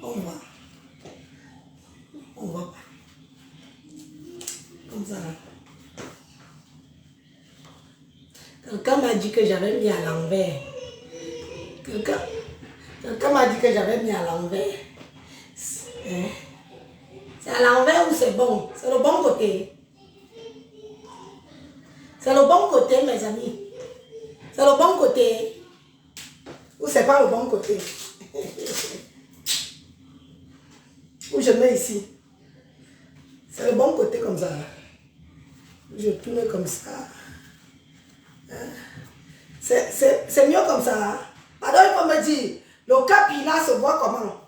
On voit. On voit pas. Comme ça. Quelqu'un m'a dit que j'avais mis à l'envers. Quelqu'un m'a dit que j'avais mis à l'envers. C'est à l'envers ou c'est bon? C'est le bon côté. C'est le bon côté, mes amis. C'est le bon côté. Ou c'est pas le bon côté? Ou je mets ici. C'est le bon côté comme ça. Je tourne comme ça. C'est mieux comme ça. Pardon, il faut me dire, le capi là se voit comment?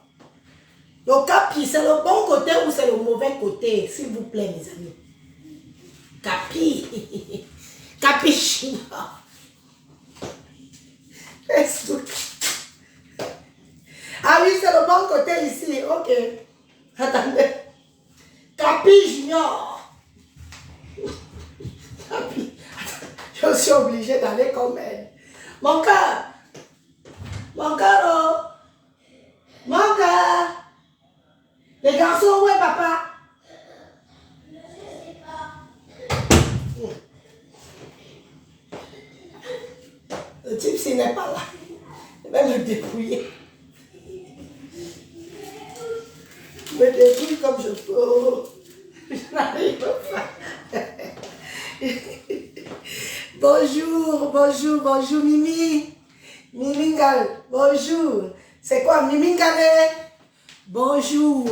Le capi, c'est le bon côté ou c'est le mauvais côté? S'il vous plaît, mes amis. Capi. Capichino. Facebook. Ah oui, c'est le bon côté ici. Ok. Attendez. Capi Junior. Capi. Je suis obligée d'aller comme elle. Mon cœur. Mon cœur. Mon cœur. Les garçons, où est papa? Je sais pas. Le type, s'il n'est pas là, je vais me débrouiller. Je me débrouille comme je peux. Je n'arrive pas. Bonjour, bonjour, bonjour, Mimi. Mimingal, bonjour. C'est quoi, Mimingale? Bonjour.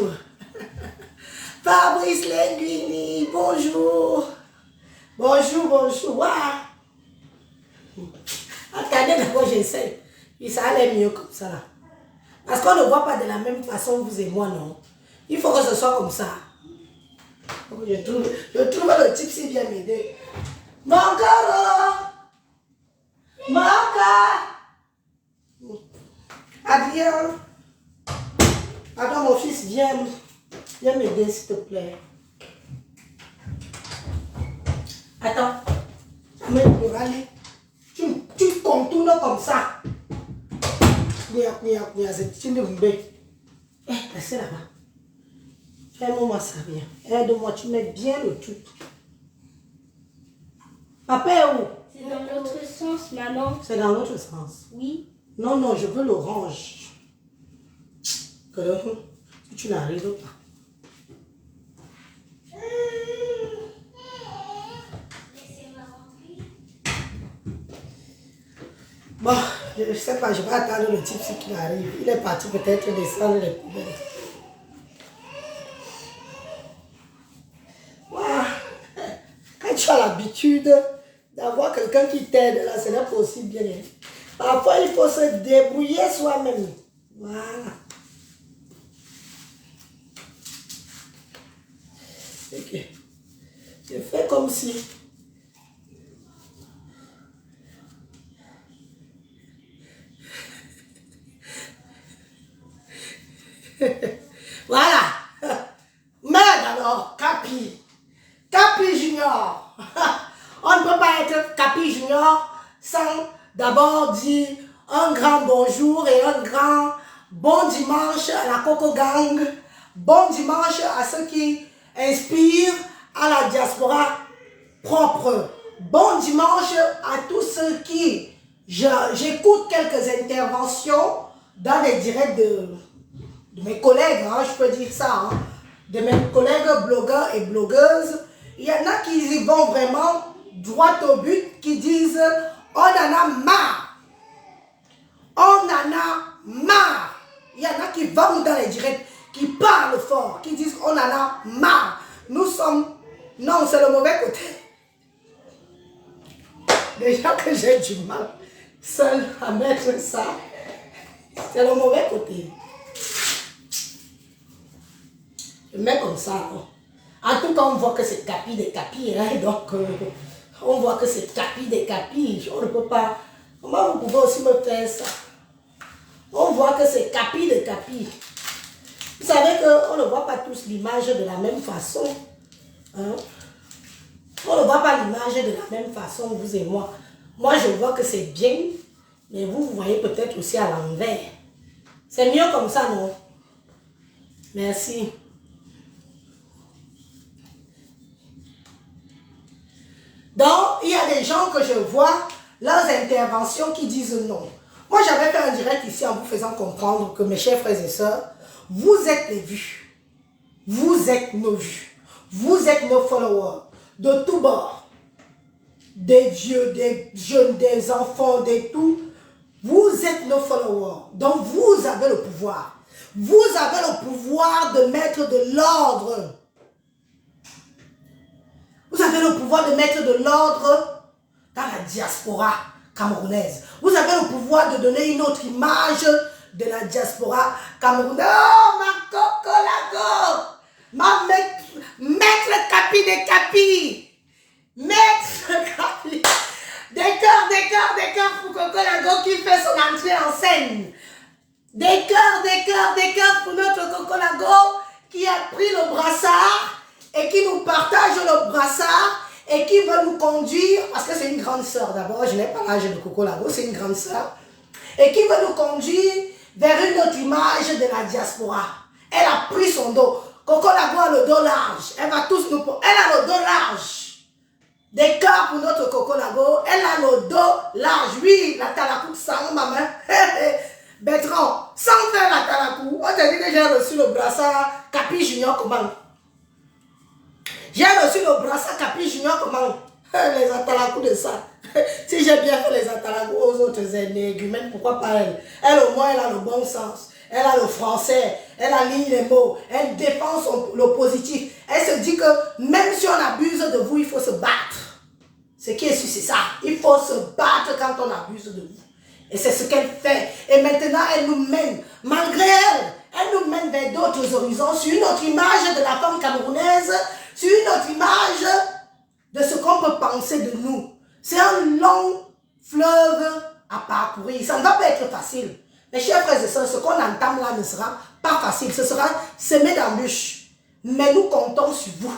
Fabrice Linguini, bonjour. Bonjour, bonjour. Waouh. Attendez d'abord, j'essaie. Puis ça allait mieux comme ça là. Parce qu'on ne voit pas de la même façon, vous et moi, non. Il faut que ce soit comme ça. Je trouve le type si bien m'aider. Mon cœur. Mon cœur. Adrien. Attends, mon fils, viens m'aider, s'il te plaît. Attends. Tu contournes comme ça. C'est une bombée. Restez là-bas. Fais-moi ça bien. Aide-moi, tu mets bien le truc. Papa est où? C'est dans l'autre sens, maman. C'est dans l'autre sens. Oui. Non, non, je veux l'orange. Si tu n'arrives pas. Bon, je ne sais pas, je vais attendre le type qui arrive. Il est parti peut-être descendre les poubelles. Wow. Quand tu as l'habitude d'avoir quelqu'un qui t'aide, là, ce n'est pas aussi bien. Parfois, il faut se débrouiller soi-même. Voilà. Ok. Je fais comme si... Voilà. Merde alors, Capi. Capi Junior. On ne peut pas être Capi Junior sans d'abord dire un grand bonjour et un grand bon dimanche à la Coco Gang. Bon dimanche à ceux qui inspirent à la diaspora propre. Bon dimanche à tous ceux qui... J'écoute quelques interventions dans les directs de mes collègues, hein, je peux dire ça, hein, de mes collègues blogueurs et blogueuses. Il y en a qui y vont vraiment droit au but, qui disent on en a marre. On en a marre. Il y en a qui vont dans les directs, qui parlent fort, qui disent on en a marre. Nous sommes... Non, c'est le mauvais côté. Déjà que j'ai du mal seul à mettre ça. C'est le mauvais côté. Je mets comme ça. Hein. En tout cas, on voit que c'est Capi des Capis. Hein, donc, on voit que c'est Capi des Capis. On ne peut pas... Comment vous pouvez aussi me faire ça? On voit que c'est Capi des Capis. Vous savez qu'on ne voit pas tous l'image de la même façon. Hein? On ne voit pas l'image de la même façon, vous et moi. Moi, je vois que c'est bien, mais vous voyez peut-être aussi à l'envers. C'est mieux comme ça, non? Merci. Donc, il y a des gens que je vois, leurs interventions qui disent non. Moi, j'avais fait un direct ici en vous faisant comprendre que mes chers frères et sœurs, vous êtes les vues. Vous êtes nos vues. Vous êtes nos followers. De tous bords. Des vieux, des jeunes, des enfants, des tout. Vous êtes nos followers. Donc, vous avez le pouvoir. Vous avez le pouvoir de mettre de l'ordre. Vous avez le pouvoir de mettre de l'ordre dans la diaspora camerounaise. Vous avez le pouvoir de donner une autre image de la diaspora camerounaise. Oh, ma cocolago! Ma maître Capi des Capis! Maître Capi! Des cœurs pour Cocolago qui fait son entrée en scène. Des cœurs pour notre Cocolago qui a pris le brassard et qui nous partage le brassard et qui veut nous conduire, parce que c'est une grande sœur d'abord, je n'ai pas l'âge de Cocolago, c'est une grande sœur, et qui veut nous conduire vers une autre image de la diaspora. Elle a pris son dos. Cocolago a le dos large. Elle va tous nous... Elle a le dos large. Des cœurs pour notre Cocolago. Elle a le dos large. Oui, la talakou sans ma main. Bertrand, sans faire la talakou, on te dit que j'ai reçu le brassard Capi Junior comment? J'ai reçu le brassard Capi Junior comment? Les atalakou de ça. Si j'ai bien fait les atalakou aux autres énergumènes, pourquoi pas elle? Elle au moins, elle a le bon sens. Elle a le français, elle aligne les mots, elle défend le positif. Elle se dit que même si on abuse de vous, il faut se battre. Ce qui est sûr, c'est ça. Il faut se battre quand on abuse de vous. Et c'est ce qu'elle fait. Et maintenant, elle nous mène, malgré elle, elle nous mène vers d'autres horizons, sur une autre image de la femme camerounaise, sur une autre image de ce qu'on peut penser de nous. C'est un long fleuve à parcourir. Ça ne va pas être facile. Mes chers frères et sœurs, ce qu'on entame là ne sera pas facile. Ce sera semé d'embûches. Mais nous comptons sur vous.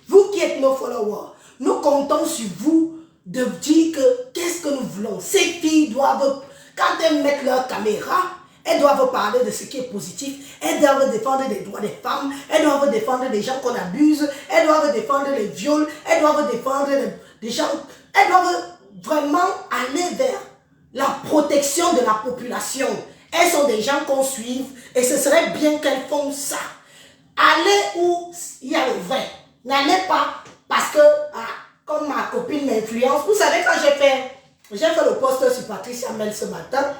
Vous qui êtes nos followers, nous comptons sur vous de dire que qu'est-ce que nous voulons. Ces filles doivent, quand elles mettent leur caméra, elles doivent parler de ce qui est positif. Elles doivent défendre les droits des femmes. Elles doivent défendre les gens qu'on abuse. Elles doivent défendre les viols. Elles doivent défendre les gens. Elles doivent vraiment aller vers la protection de la population. Elles sont des gens qu'on suive et ce serait bien qu'elles font ça. Allez où il y a le vrai. N'allez pas parce que, comme ma copine m'influence. Vous savez, quand j'ai fait le post sur Patricia Mel ce matin,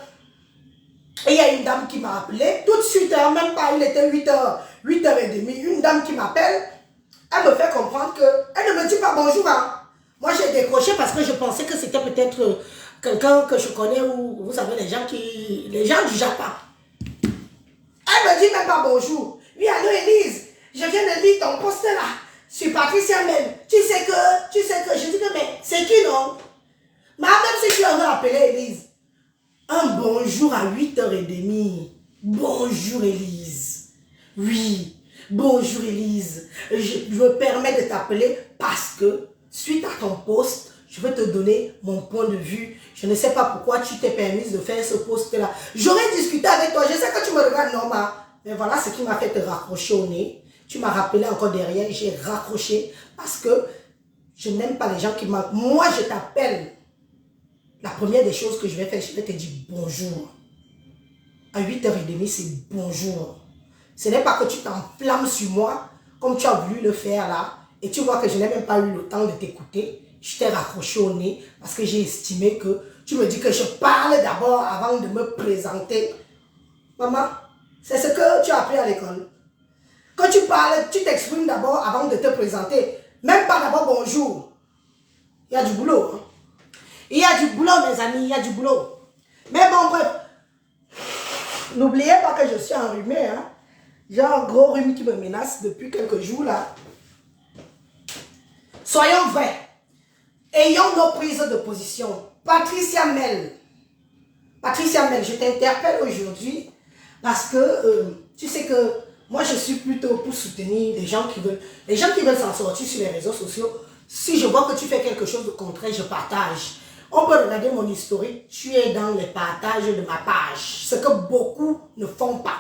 et il y a une dame qui m'a appelé, tout de suite, même pas, il était 8h, 8h30, une dame qui m'appelle, elle me fait comprendre qu'elle ne me dit pas bonjour. Moi, j'ai décroché parce que je pensais que c'était peut-être quelqu'un que je connais ou, vous savez, les gens du Japon. Elle me dit même pas bonjour. Oui, allô, Élise, je viens de lire ton post là, sur Patricia Mel. Tu sais que, je dis que, mais c'est qui, non? Mais même si tu avais appelé Élise, un bonjour à 8h30. Bonjour, Élise. Oui, bonjour, Élise. Je me permets de t'appeler parce que, suite à ton post, je vais te donner mon point de vue. Je ne sais pas pourquoi tu t'es permise de faire ce post-là. J'aurais discuté avec toi. Je sais que tu me regardes normal. Mais voilà ce qui m'a fait te raccrocher au nez. Tu m'as rappelé encore derrière. J'ai raccroché parce que je n'aime pas les gens qui manquent. Moi, je t'appelle. La première des choses que je vais faire, je vais te dire bonjour. À 8h30, c'est bonjour. Ce n'est pas que tu t'enflammes sur moi comme tu as voulu le faire là. Et tu vois que je n'ai même pas eu le temps de t'écouter. Je t'ai raccroché au nez parce que j'ai estimé que tu me dis que je parle d'abord avant de me présenter. Maman, c'est ce que tu as appris à l'école. Quand tu parles, tu t'exprimes d'abord avant de te présenter. Même pas d'abord bonjour. Il y a du boulot. Hein? Il y a du boulot, mes amis, il y a du boulot. Mais bon, bref. N'oubliez pas que je suis enrhumée. Hein? J'ai un gros rhume qui me menace depuis quelques jours là. Soyons vrais. Ayons nos prises de position. Patricia Mel, je t'interpelle aujourd'hui parce que tu sais que moi je suis plutôt pour soutenir les gens qui veulent s'en sortir sur les réseaux sociaux. Si je vois que tu fais quelque chose de contraire, je partage. On peut regarder mon historique, tu es dans les partages de ma page, ce que beaucoup ne font pas.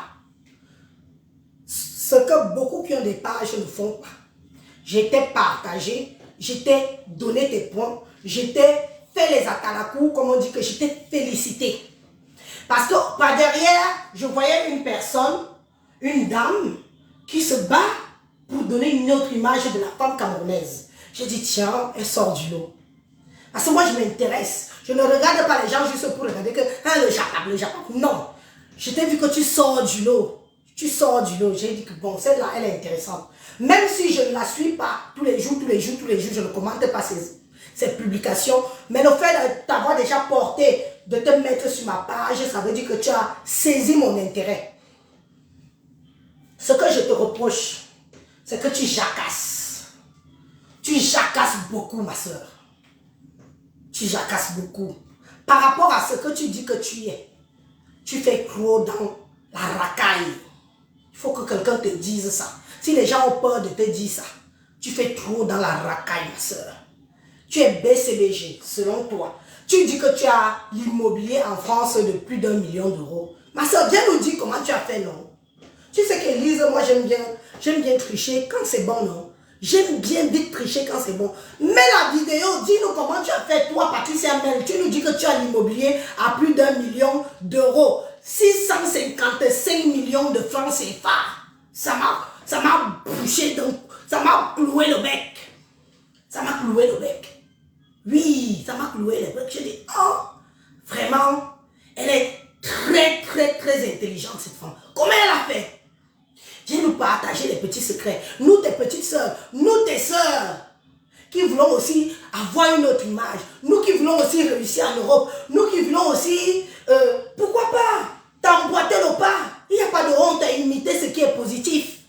ce que beaucoup qui ont des pages ne font pas. Je t'ai partagé, je t'ai donné tes points, je t'ai fait les atalakou, comme on dit, que je t'ai félicité. Parce que par derrière, je voyais une personne, une dame, qui se bat pour donner une autre image de la femme camerounaise. J'ai dit, tiens, elle sort du lot. Parce que moi, je m'intéresse. Je ne regarde pas les gens juste pour regarder que le Japon. Non. Je t'ai vu que tu sors du lot. Tu sors du lot. J'ai dit que bon, celle-là, elle est intéressante. Même si je ne la suis pas tous les jours, je ne commente pas ses publications. Mais le fait de t'avoir déjà porté, de te mettre sur ma page, ça veut dire que tu as saisi mon intérêt. Ce que je te reproche, c'est que tu jacasses. Tu jacasses beaucoup, ma soeur. Tu jacasses beaucoup. Par rapport à ce que tu dis que tu es, tu fais trop dans la racaille. Il faut que quelqu'un te dise ça. Si les gens ont peur de te dire ça, tu fais trop dans la racaille, ma soeur. Tu es BCBG, selon toi. Tu dis que tu as l'immobilier en France de plus d'1 million d'euros. Ma soeur, viens nous dire comment tu as fait, non? Tu sais qu'Élise, moi j'aime bien tricher quand c'est bon, non? J'aime bien vite tricher quand c'est bon. Mets la vidéo, dis-nous comment tu as fait, toi, Patricia Mel. Tu nous dis que tu as l'immobilier à plus d'1 million d'euros. 655 millions de francs CFA. Ça m'a bouché, donc ça m'a cloué le bec. Ça m'a cloué le bec. Oui, ça m'a cloué le bec. J'ai dit, oh, vraiment, elle est très, très, très intelligente, cette femme. Comment elle a fait? Viens nous partager les petits secrets. Nous, tes petites sœurs, nous, tes sœurs, qui voulons aussi avoir une autre image. Nous qui voulons aussi réussir en Europe. Nous qui voulons aussi, pourquoi pas, t'emboîter le pas. Il n'y a pas de honte à imiter ce qui est positif.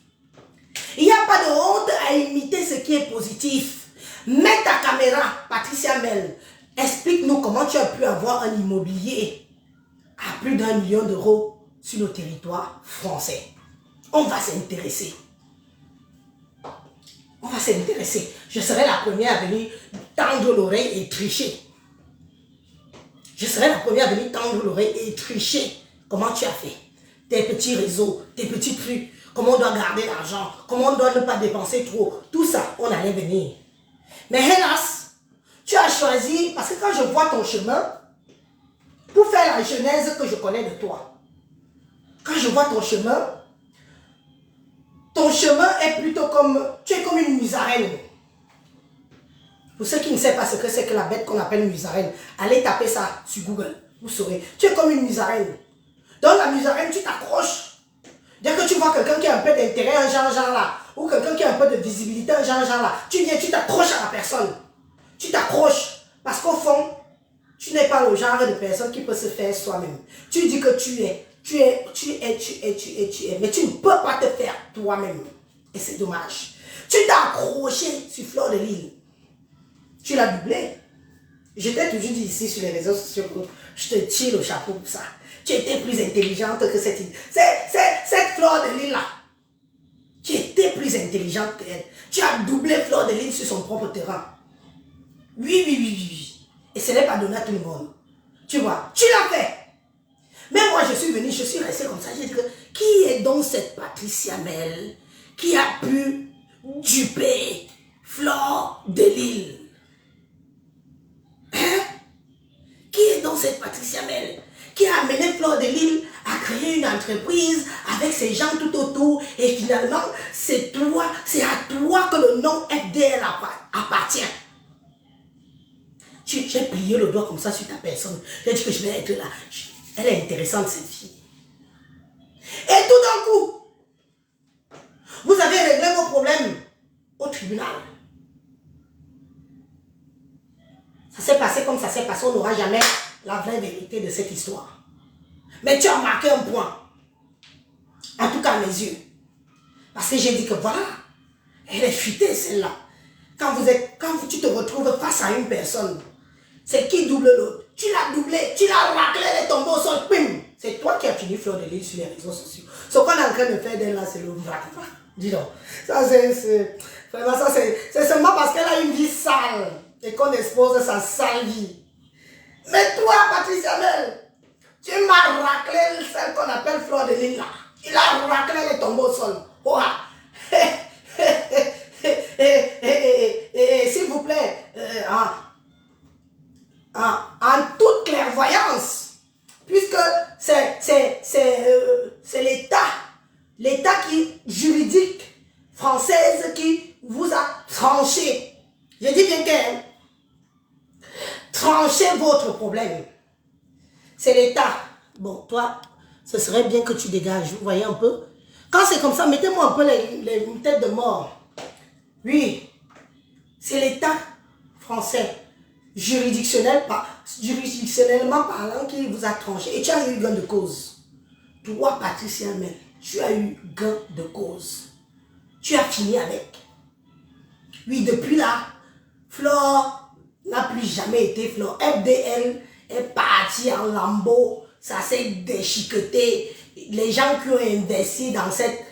Il n'y a pas de honte à imiter ce qui est positif. Mets ta caméra, Patricia Mel. Explique-nous comment tu as pu avoir un immobilier à plus d'1 million d'euros sur le territoire français. On va s'intéresser. On va s'intéresser. Je serai la première à venir tendre l'oreille et tricher. Je serai la première à venir tendre l'oreille et tricher. Comment tu as fait? Tes petits réseaux, tes petits trucs. Comment on doit garder l'argent. Comment on doit ne pas dépenser trop. Tout ça, on allait venir. Mais hélas, tu as choisi, parce que quand je vois ton chemin, pour faire la genèse que je connais de toi, quand je vois ton chemin est plutôt comme, tu es comme une musaraigne. Pour ceux qui ne savent pas ce que c'est que la bête qu'on appelle musaraigne, allez taper ça sur Google, vous saurez. Tu es comme une musaraigne. Dans la musaraigne, tu t'accroches. Dès que tu vois quelqu'un qui a un peu d'intérêt, un genre là, ou quelqu'un qui a un peu de visibilité, un genre là, tu viens, tu t'accroches à la personne. Tu t'accroches. Parce qu'au fond, tu n'es pas le genre de personne qui peut se faire soi-même. Tu dis que tu es. Mais tu ne peux pas te faire toi-même. Et c'est dommage. Tu t'as accroché sur Fleur de Lille. Tu l'as doublé. Je t'ai toujours dit ici sur les réseaux sociaux que je te tire le chapeau pour ça. Tu étais plus intelligente que cette Fleur de Lille là. Tu étais plus intelligente qu'elle. Tu as doublé Fleur de Lille sur son propre terrain. Oui. Et ce n'est pas donné à tout le monde. Tu vois, tu l'as fait. Mais moi, je suis venue, je suis restée comme ça. J'ai dit que, qui est donc cette Patricia Mel qui a pu duper Fleur de Lille? Hein? Qui est donc cette Patricia Mel qui a amené Fleur de Lille à créer une entreprise avec ses gens tout autour et finalement, c'est à toi que le nom FDL appartient. J'ai plié le doigt comme ça sur ta personne. J'ai dit que je vais être là. Elle est intéressante, cette fille. Et tout d'un coup, vous avez réglé vos problèmes au tribunal. Ça s'est passé comme ça s'est passé. On n'aura jamais la vraie vérité de cette histoire. Mais tu as marqué un point. En tout cas, à mes yeux. Parce que j'ai dit que voilà, elle est fuitée, celle-là. Quand tu te retrouves face à une personne, c'est qui double l'autre? Tu l'as doublé, tu l'as raclé, elle est tombée au sol, pim! C'est toi qui as fini Fleur de Lille sur les réseaux sociaux. Ce qu'on est en train de faire d'elle là, c'est le vrai. Dis donc. Ça, vraiment, ça, c'est seulement parce qu'elle a une vie sale et qu'on expose sa sale vie. Mais toi, Patricia Mel, tu m'as raclé celle qu'on appelle Fleur de Lille là. Tu l'as raclé, elle est tombée au sol. Oh, ah. française qui vous a tranché. Je dis bien que tranché votre problème. C'est l'État. Bon, toi, ce serait bien que tu dégages. Vous voyez un peu? Quand c'est comme ça, mettez-moi un peu les têtes de mort. Oui, c'est l'État français, juridictionnellement parlant, qui vous a tranché. Et tu as eu gain de cause. Toi, Patricia Mel, tu as eu gain de cause. Tu as fini avec. Oui, depuis là, Flore n'a plus jamais été Flore. FDL est parti en lambeaux. Ça s'est déchiqueté. Les gens qui ont investi dans cette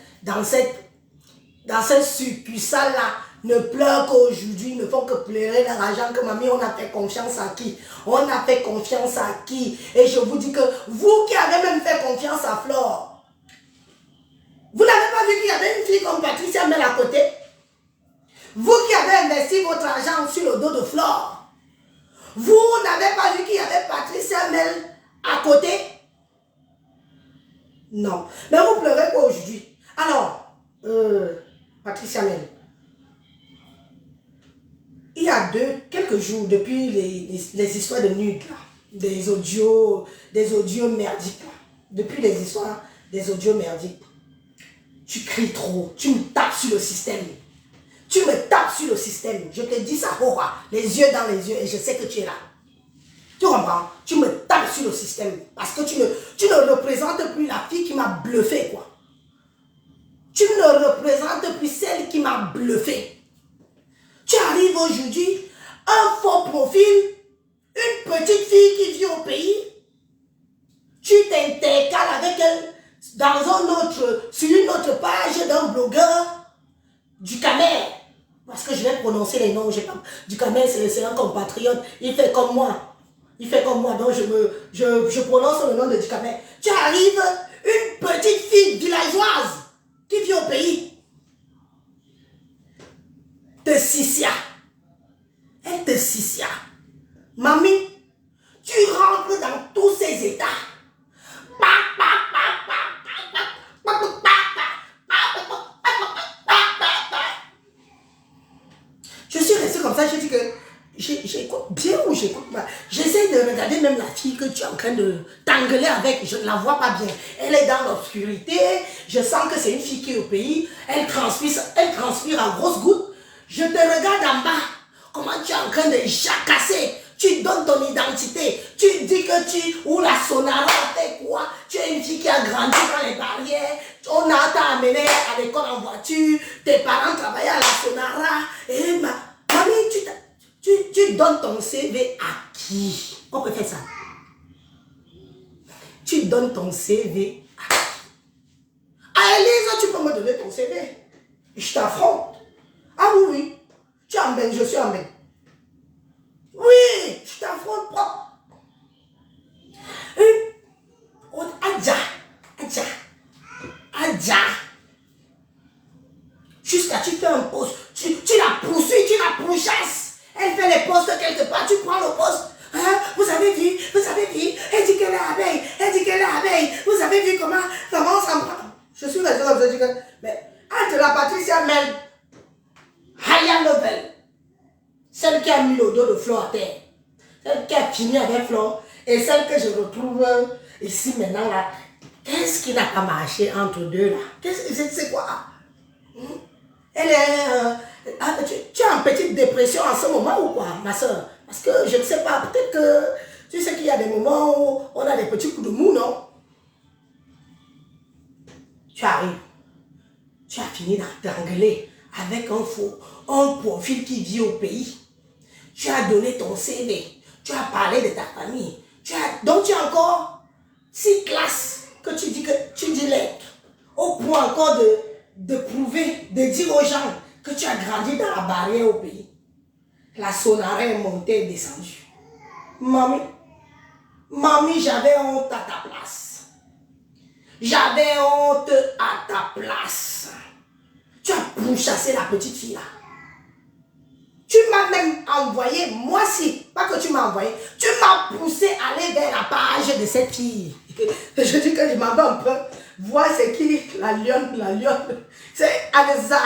succursale-là ne pleurent qu'aujourd'hui, ne font que pleurer leur argent, que mamie, on a fait confiance à qui? On a fait confiance à qui? Et je vous dis que vous qui avez même fait confiance à Flore, vous n'avez pas vu qu'il y avait une fille comme Patricia Mel à côté? Vous qui avez investi votre argent sur le dos de Flore, vous n'avez pas vu qu'il y avait Patricia Mel à côté? Non. Mais vous pleurez quoi aujourd'hui? Alors, Patricia Mel, il y a quelques jours, depuis les histoires de nudes, là, des audios merdiques, là, depuis les histoires des audios merdiques, tu cries trop, tu me tapes sur le système. Tu me tapes sur le système. Je te dis ça, les yeux dans les yeux, et je sais que tu es là. Tu comprends? Tu me tapes sur le système. Parce que tu ne représentes plus la fille qui m'a bluffé, quoi. Tu ne représentes plus celle qui m'a bluffé. Tu arrives aujourd'hui, un faux profil, une petite fille qui vit au pays. Tu t'intercales avec elle sur une autre page d'un blogueur du Camer. Parce que je vais prononcer les noms. Du Camer, c'est un compatriote. Il fait comme moi. Il fait comme moi. Donc je prononce le nom de Ducamer. Tu arrives, une petite fille villageoise qui vit au pays. De Sissia. Elle te Sissia. Mamie, tu rentres dans tous ces états. Je suis restée comme ça, je dis que j'écoute bien ou j'écoute pas. J'essaie de regarder même la fille que tu es en train de t'engueuler avec, je ne la vois pas bien. Elle est dans l'obscurité, je sens que c'est une fille qui est au pays, elle transpire en grosses gouttes. Je te regarde en bas, comment tu es en train de jacasser. Tu donnes ton identité, tu dis que ou la Sonara fait quoi? Tu es une fille qui a grandi dans les barrières, on t'a amené à l'école en voiture, tes parents travaillaient à la Sonara, et mamie, tu donnes ton CV à qui? On peut faire ça. Tu donnes ton CV à qui? À Elise, tu peux me donner ton CV. Je t'affronte. Ah oui, oui. Tu es en bain, je suis en bain. Oui, je t'affronte propre. Adja. Jusqu'à tu fais un poste. Tu la poursuis, tu la pourchasses. Elle fait les postes quelque part, tu prends le poste. Hein? Vous avez vu, elle dit qu'elle est abeille, vous avez vu comment ça me prend. Je suis restée comme ça, mais entre la Patricia Mel, higher level, celle qui a mis le dos de Flo à terre, celle qui a fini avec Flo, et celle que je retrouve ici maintenant là, qu'est-ce qui n'a pas marché entre deux là? C'est quoi? Elle est... tu es en petite dépression en ce moment ou quoi, ma soeur? Parce que je ne sais pas, peut-être que tu sais qu'il y a des moments où on a des petits coups de mou, non? Tu arrives. Tu as fini d'engueuler avec un profil qui vit au pays. Tu as donné ton CV. Tu as parlé de ta famille. Donc tu as encore 6 classes que tu dis lettres. Au point encore de prouver, de dire aux gens que tu as grandi dans la barrière au pays. La Sonara est montée et descendue. Mamie, j'avais honte à ta place. J'avais honte à ta place. Tu as pourchassé la petite fille là. Tu m'as même envoyé, moi si, pas que tu m'as envoyé, tu m'as poussé à aller vers la page de cette fille. Je dis que je m'en vais un peu Vois c'est qui la lionne, c'est Anessa.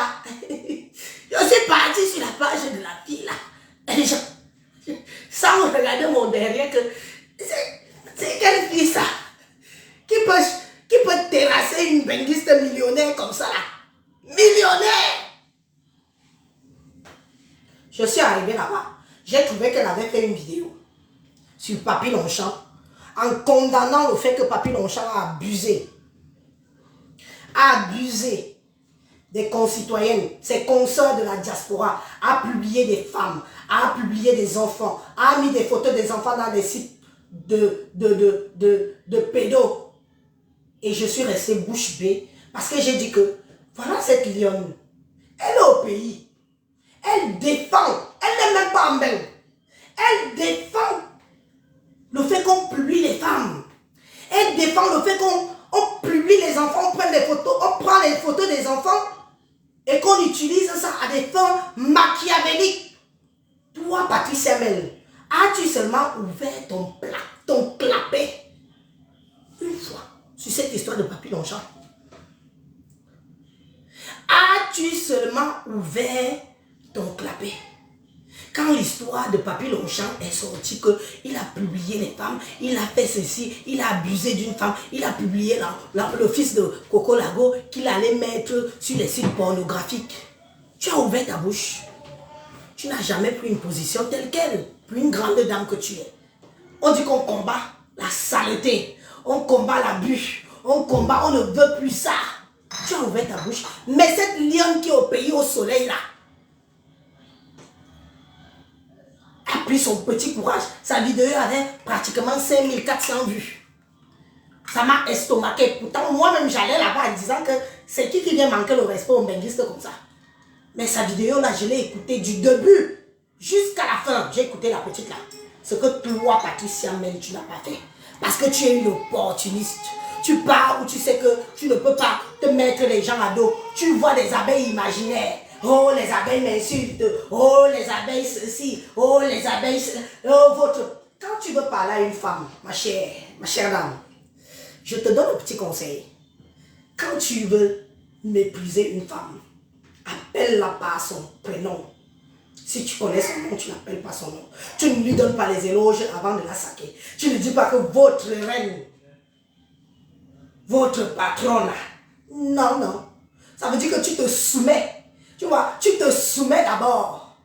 Je suis partie sur la page de la fille là. Et sans regarder mon derrière que c'est quelle fille ça qui peut terrasser une benguiste millionnaire comme ça là. Millionnaire. Je suis arrivée là-bas. J'ai trouvé qu'elle avait fait une vidéo sur Papy Longchamp en condamnant le fait que Papy Longchamp a abusé des concitoyennes, ses consoeurs de la diaspora, a publié des femmes, a publié des enfants, a mis des photos des enfants dans des sites de pédos. Et je suis restée bouche bée parce que j'ai dit que voilà cette lionne. Elle est au pays. Elle défend. Elle n'est même pas en bain. Elle défend le fait qu'on publie les femmes. Elle défend le fait qu'on publie les enfants, on prend des photos, on prend les photos des enfants et qu'on utilise ça à des fins machiavéliques. Toi, Patricia Mel, as-tu seulement ouvert ton clapet une fois sur cette histoire de Papy Longchamp? As-tu seulement ouvert ton clapet quand l'histoire de Papy Longchamp est sortie, qu'il a publié les femmes, il a fait ceci, il a abusé d'une femme, il a publié le fils de Coco Lago qu'il allait mettre sur les sites pornographiques. Tu as ouvert ta bouche. Tu n'as jamais pris une position telle qu'elle, pour une grande dame que tu es. On dit qu'on combat la saleté, on combat l'abus, on ne veut plus ça. Tu as ouvert ta bouche. Mais cette lionne qui est au pays au soleil là, a pris son petit courage. Sa vidéo avait pratiquement 5400 vues. Ça m'a estomaqué. Pourtant, moi-même, j'allais là-bas en disant que c'est qui vient manquer le respect aux benguistes comme ça. Mais sa vidéo là, je l'ai écoutée du début jusqu'à la fin. J'ai écouté la petite là. Ce que toi, Patricia Mel, tu n'as pas fait. Parce que tu es une opportuniste. Tu pars où tu sais que tu ne peux pas te mettre les gens à dos. Tu vois des abeilles imaginaires. Oh, les abeilles m'insultent. Oh, les abeilles ceci. Oh, les abeilles... Oh, votre... Quand tu veux parler à une femme, ma chère dame, je te donne un petit conseil. Quand tu veux mépriser une femme, appelle-la par son prénom. Si tu connais son nom, tu n'appelles pas son nom. Tu ne lui donnes pas les éloges avant de la saquer. Tu ne dis pas que votre reine, votre patronne, non, non. Ça veut dire que tu te soumets. Tu vois, tu te soumets d'abord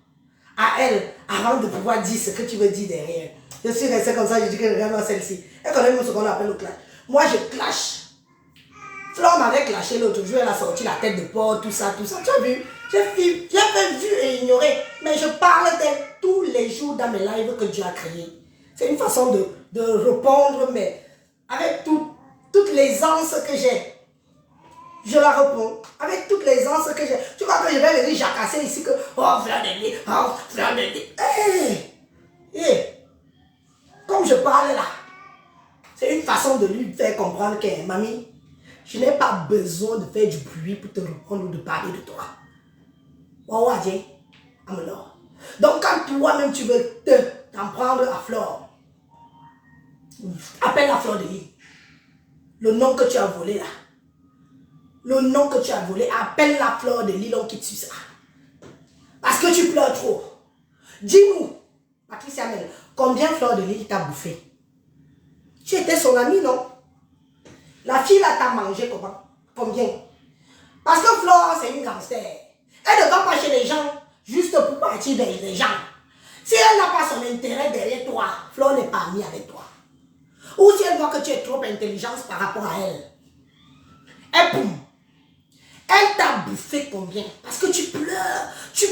à elle avant de pouvoir dire ce que tu veux dire derrière. Je suis restée comme ça, je dis que regarde-moi celle-ci. Elle connaît même ce qu'on appelle le clash. Moi, je clash. Flore m'avait clashé l'autre jour, elle a sorti la tête de porc, tout ça, tout ça. Tu as vu? J'ai fait vu et ignoré. Mais je parle d'elle tous les jours dans mes lives que Dieu a créés. C'est une façon de répondre, mais avec toute l'aisance que j'ai. Je la réponds avec toutes les anses que j'ai. Tu crois que je vais venir jacasser ici que oh, Fleur de Lys, oh, Fleur de Lys. Comme je parle là, c'est une façon de lui faire comprendre que, mamie, je n'ai pas besoin de faire du bruit pour te répondre ou de parler de toi. Oh, Adje, alors. Donc, quand toi-même tu veux t'en prendre à Flore, appelle la Fleur de Lys. Le nom que tu as volé là. Le nom que tu as volé, appelle la Fleur de Lys, on quitte sur ça. Parce que tu pleures trop. Dis-nous, Patricia Mel, combien Fleur de Lys t'a bouffé? Tu étais son amie, non? La fille là t'a mangé comment? Combien? Parce que Fleur, c'est une gangster. Elle ne va pas chez les gens juste pour partir derrière les gens. Si elle n'a pas son intérêt derrière toi, Fleur n'est pas amie avec toi. Ou si elle voit que tu es trop intelligente par rapport à elle. Et boum! Elle t'a bouffé combien? Parce que tu pleures, tu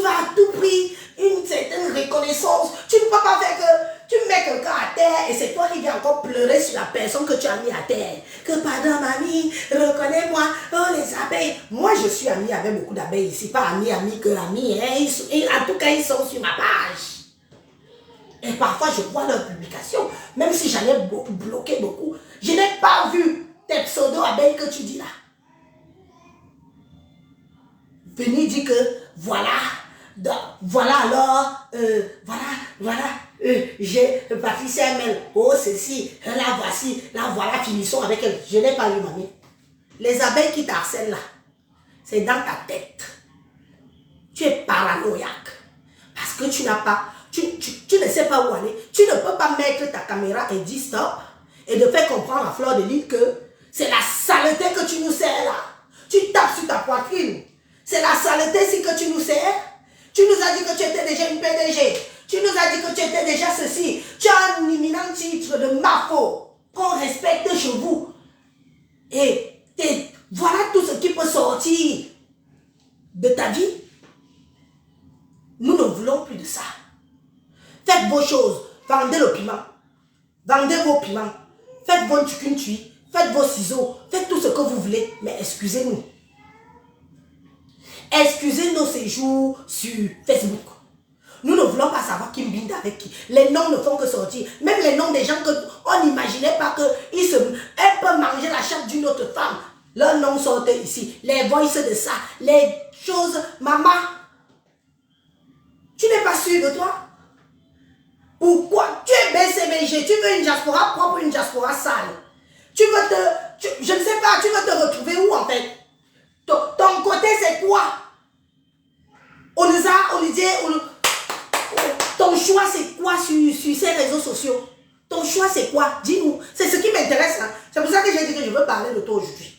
vas à tout prix une certaine reconnaissance. Tu ne peux pas faire que tu mets quelqu'un à terre et c'est toi qui viens encore pleurer sur la personne que tu as mis à terre. Que pardon mamie, reconnais-moi, oh les abeilles. Moi je suis amie avec beaucoup d'abeilles ici, pas amie que amie. Hein. En tout cas ils sont sur ma page. Et parfois je vois leurs publications, même si j'en ai bloqué beaucoup. Je n'ai pas vu tes pseudo-abeilles que tu dis là. Venir dire que voilà alors, voilà, j'ai Patricia Mel, oh ceci, la voici, la voilà, finissons avec elle. Je n'ai pas eu, mamie. Les abeilles qui t'harcèlent là, c'est dans ta tête. Tu es paranoïaque. Parce que tu n'as pas, tu ne sais pas où aller. Tu ne peux pas mettre ta caméra et dire stop et de faire comprendre à Fleur de Lys que c'est la saleté que tu nous sers là. Tu tapes sur ta poitrine. C'est la saleté si que tu nous sers. Tu nous as dit que tu étais déjà une PDG. Tu nous as dit que tu étais déjà ceci. Tu as un imminent titre de MAFO qu'on respecte chez vous. Et voilà tout ce qui peut sortir de ta vie. Nous ne voulons plus de ça. Faites vos choses. Vendez le piment. Vendez vos piments. Faites vos tchukuntui. Faites vos ciseaux. Faites tout ce que vous voulez. Mais excusez-nous. Excusez nos séjours sur Facebook. Nous ne voulons pas savoir qui binde avec qui. Les noms ne font que sortir. Même les noms des gens qu'on n'imaginait pas qu'elles peuvent manger la chatte d'une autre femme. Leurs noms sortent ici. Les voices de ça. Les choses. Maman, tu n'es pas sûr de toi? Pourquoi? Tu es BCBG. Tu veux une diaspora propre, une diaspora sale. Tu veux je ne sais pas, tu veux te retrouver où en fait? Ton côté c'est quoi? Ton choix c'est quoi sur ces réseaux sociaux? Ton choix c'est quoi? Dis-nous. C'est ce qui m'intéresse. Hein. C'est pour ça que j'ai dit que je veux parler de toi aujourd'hui.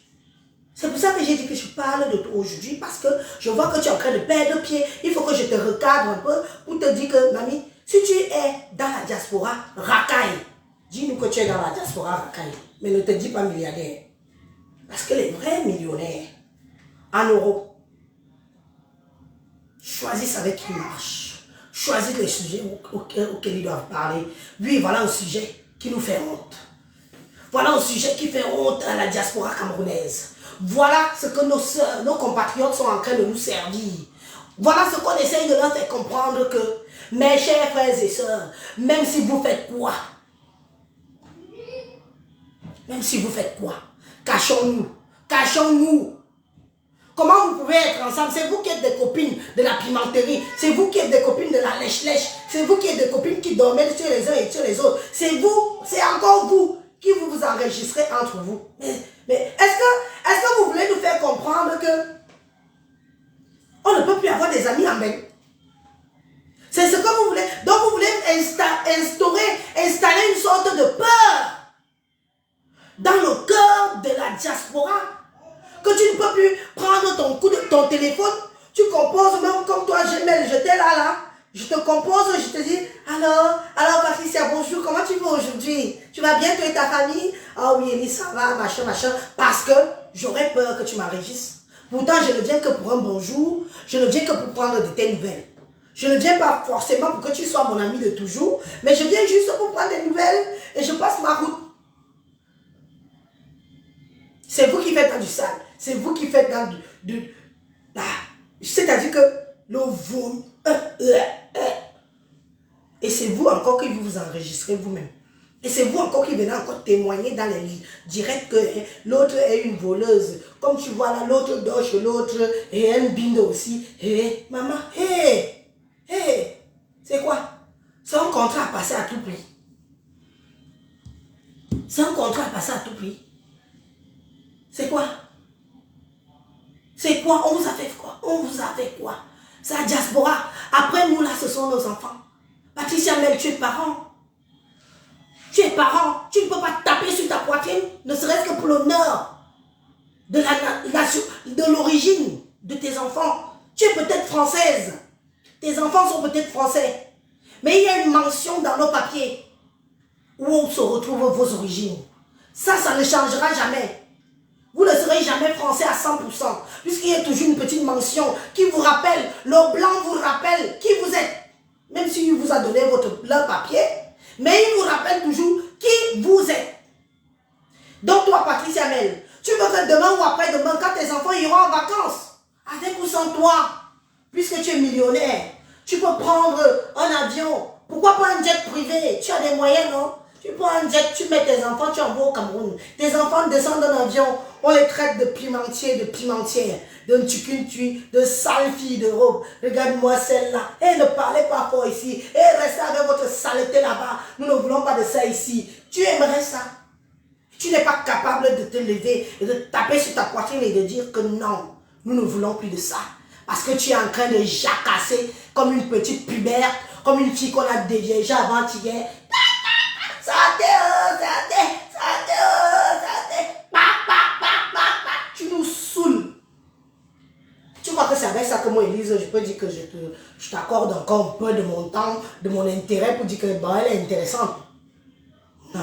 C'est pour ça que j'ai dit que je parle de toi aujourd'hui. Parce que je vois que tu es en train de perdre pied. Il faut que je te recadre un peu pour te dire que, mamie, si tu es dans la diaspora racaille, dis-nous que tu es dans la diaspora racaille. Mais ne te dis pas milliardaire. Parce que les vrais millionnaires, en euros, choisissent avec qui ils marchent. Choisissent les sujets auxquels ils doivent parler. Oui, voilà un sujet qui nous fait honte. Voilà un sujet qui fait honte à la diaspora camerounaise. Voilà ce que nos sœurs, nos compatriotes sont en train de nous servir. Voilà ce qu'on essaye de leur faire comprendre que, mes chers frères et sœurs, même si vous faites quoi, cachons-nous, cachons-nous. Comment vous pouvez être ensemble? C'est vous qui êtes des copines de la pimenterie. C'est vous qui êtes des copines de la lèche-lèche. C'est vous qui êtes des copines qui dormaient sur les uns et sur les autres. C'est vous, c'est encore vous qui vous enregistrez entre vous. Mais est-ce que vous voulez nous faire comprendre que on ne peut plus avoir des amis en même? C'est ce que vous voulez. Donc vous voulez installer une sorte de peur dans le cœur de la diaspora. Que tu ne peux plus prendre ton téléphone, tu composes même comme toi, Gmail, j'étais là, je te compose, je te dis, alors Patricia, bonjour, comment tu vas aujourd'hui? Tu vas bien, toi et ta famille? Ah oui, Elie, ça va, machin, parce que j'aurais peur que tu m'enregistres. Pourtant, je ne viens que pour un bonjour, je ne viens que pour prendre de tes nouvelles. Je ne viens pas forcément pour que tu sois mon ami de toujours, mais je viens juste pour prendre des nouvelles et je passe ma route. C'est vous qui faites dans du sale. C'est vous qui faites dans c'est-à-dire que le vomi. Et c'est vous encore qui vous enregistrez vous-même. Et c'est vous encore qui venez encore témoigner dans les directs que l'autre est une voleuse. Comme tu vois là, l'autre dort chez l'autre et elle binde aussi. Hé, maman, hé, c'est quoi? C'est un contrat à passer à tout prix. C'est un contrat à passer à tout prix. C'est quoi? C'est quoi? On vous a fait quoi? On vous a fait quoi? C'est la diaspora. Après nous là, ce sont nos enfants. Patricia Mel, tu es parent. Tu es parent. Tu ne peux pas taper sur ta poitrine, ne serait-ce que pour l'honneur de l'origine de tes enfants. Tu es peut-être française. Tes enfants sont peut-être français. Mais il y a une mention dans nos papiers où se retrouvent vos origines. Ça ne changera jamais. Vous ne serez jamais français à 100%, puisqu'il y a toujours une petite mention qui vous rappelle, le blanc vous rappelle qui vous êtes. Même s'il vous a donné leur papier, mais il vous rappelle toujours qui vous êtes. Donc toi, Patricia Mel, tu veux que demain ou après-demain, quand tes enfants iront en vacances, avec ou sans toi, puisque tu es millionnaire, tu peux prendre un avion. Pourquoi pas un jet privé? Tu as des moyens, non? Tu prends un jet, tu mets tes enfants, tu envoies au Cameroun. Tes enfants descendent d'un avion, on les traite de pimentiers, de pimentières, de ntukuntu, de sales filles d'Europe. Regarde-moi celle-là. Et ne parlez pas fort ici. Et restez avec votre saleté là-bas. Nous ne voulons pas de ça ici. Tu aimerais ça? Tu n'es pas capable de te lever et de taper sur ta poitrine et de dire que non, nous ne voulons plus de ça. Parce que tu es en train de jacasser comme une petite pubère, comme une fille qu'on a déjà avant-hier. Tu nous saoules. Tu crois que c'est avec ça que moi, Élise, je peux dire que je t'accorde encore un peu de mon temps, de mon intérêt pour dire que bah, elle est intéressante. Non,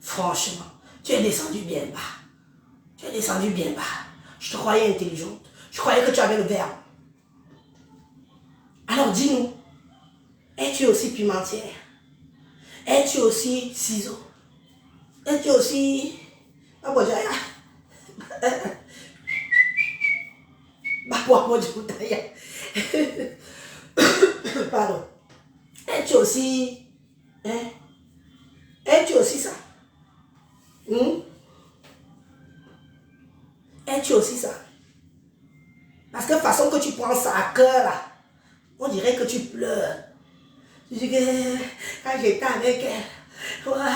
franchement, tu es descendu bien bas. Tu es descendu bien bas. Je te croyais intelligente. Je croyais que tu avais le verbe. Alors dis-nous, es-tu aussi pimentière? Es-tu aussi ciseau? Es-tu aussi... Pardon. Es-tu aussi... Hein? Es-tu aussi ça? Es-tu aussi ça? Parce que la façon que tu prends ça à cœur, là, on dirait que tu pleures. Tu dis que quand j'étais avec elle, ouais,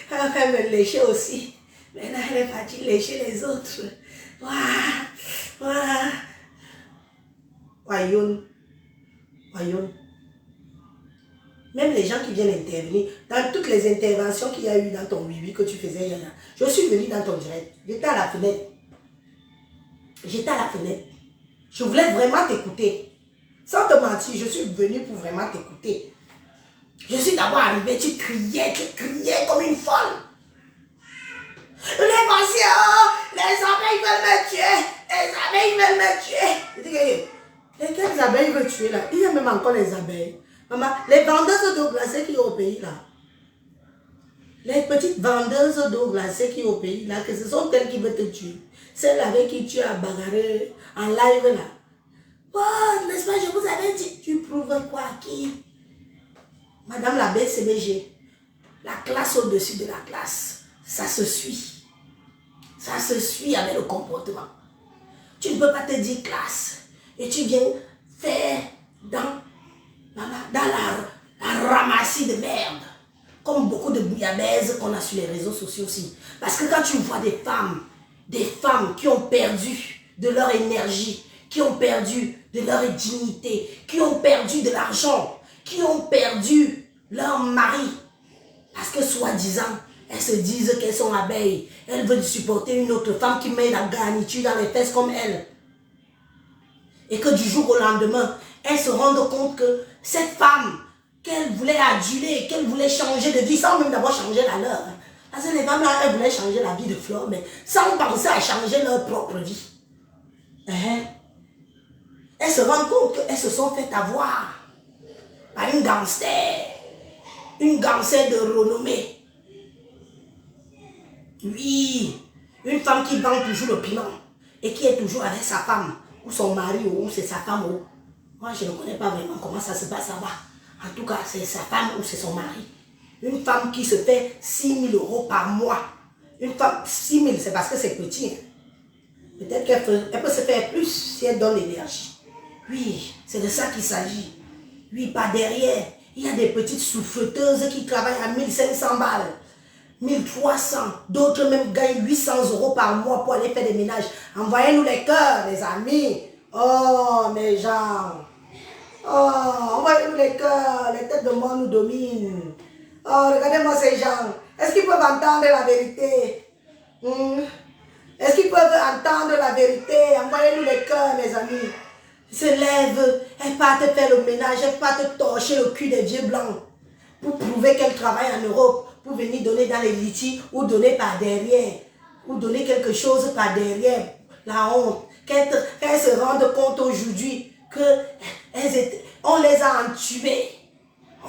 quand elle me léchait aussi. Maintenant, elle est partie lécher les autres. Voyons. Même les gens qui viennent intervenir, dans toutes les interventions qu'il y a eu dans ton oui que tu faisais, je suis venue dans ton direct. J'étais à la fenêtre. Je voulais vraiment t'écouter. Sans te mentir, je suis venue pour vraiment t'écouter. Je suis d'abord arrivée, tu criais comme une folle. Les patients, les abeilles veulent me tuer. Je dis que, quelles abeilles veulent tuer là? Il y a même encore les abeilles. Maman, les vendeuses d'eau glacée qui sont au pays là. Les petites vendeuses d'eau glacée qui sont au pays là, que ce sont elles qui veulent te tuer. Celles avec qui tu as bagarré en live là. Oh, n'est-ce pas, je vous avais dit, tu prouves quoi à qui? Madame la BCBG, la classe au-dessus de la classe, ça se suit. Ça se suit avec le comportement. Tu ne peux pas te dire classe et tu viens faire dans la ramassie de merde. Comme beaucoup de bouillabaisse qu'on a sur les réseaux sociaux aussi. Parce que quand tu vois des femmes qui ont perdu de leur énergie, qui ont perdu de leur dignité, qui ont perdu de l'argent, qui ont perdu leur mari, parce que soi-disant, elles se disent qu'elles sont abeilles, elles veulent supporter une autre femme qui met la garniture dans les fesses comme elles. Et que du jour au lendemain, elles se rendent compte que cette femme qu'elles voulaient aduler, qu'elles voulaient changer de vie, sans même d'abord changer la leur. Parce que les femmes là, elles voulaient changer la vie de Flore, mais sans penser à changer leur propre vie. Elles se rendent compte qu'elles se sont fait avoir par une gangster de renommée. Oui, une femme qui vend toujours le piment et qui est toujours avec sa femme, ou son mari, ou c'est sa femme. Ou... Moi, je ne connais pas vraiment comment ça se passe là-bas. En tout cas, c'est sa femme ou c'est son mari. Une femme qui se fait 6 000 € par mois. Une femme, 6 000, c'est parce que c'est petit. Peut-être qu'elle peut se faire plus si elle donne l'énergie. Oui, c'est de ça qu'il s'agit. Oui, pas derrière. Il y a des petites souffleteuses qui travaillent à 1500 balles, 1300. D'autres même gagnent 800 € par mois pour aller faire des ménages. Envoyez-nous les cœurs, les amis. Oh, mes gens. Oh, envoyez-nous les cœurs. Les têtes de mort nous dominent. Oh, regardez-moi ces gens. Est-ce qu'ils peuvent entendre la vérité? Est-ce qu'ils peuvent entendre la vérité? Envoyez-nous les cœurs, mes amis. Ils se lèvent, elles partent faire le ménage, elles partent torcher le cul des vieux blancs pour prouver qu'elles travaillent en Europe, pour venir donner dans les litiges ou donner par derrière, ou donner quelque chose par derrière. La honte. Qu'elles se rendent compte aujourd'hui qu'on les a entubées,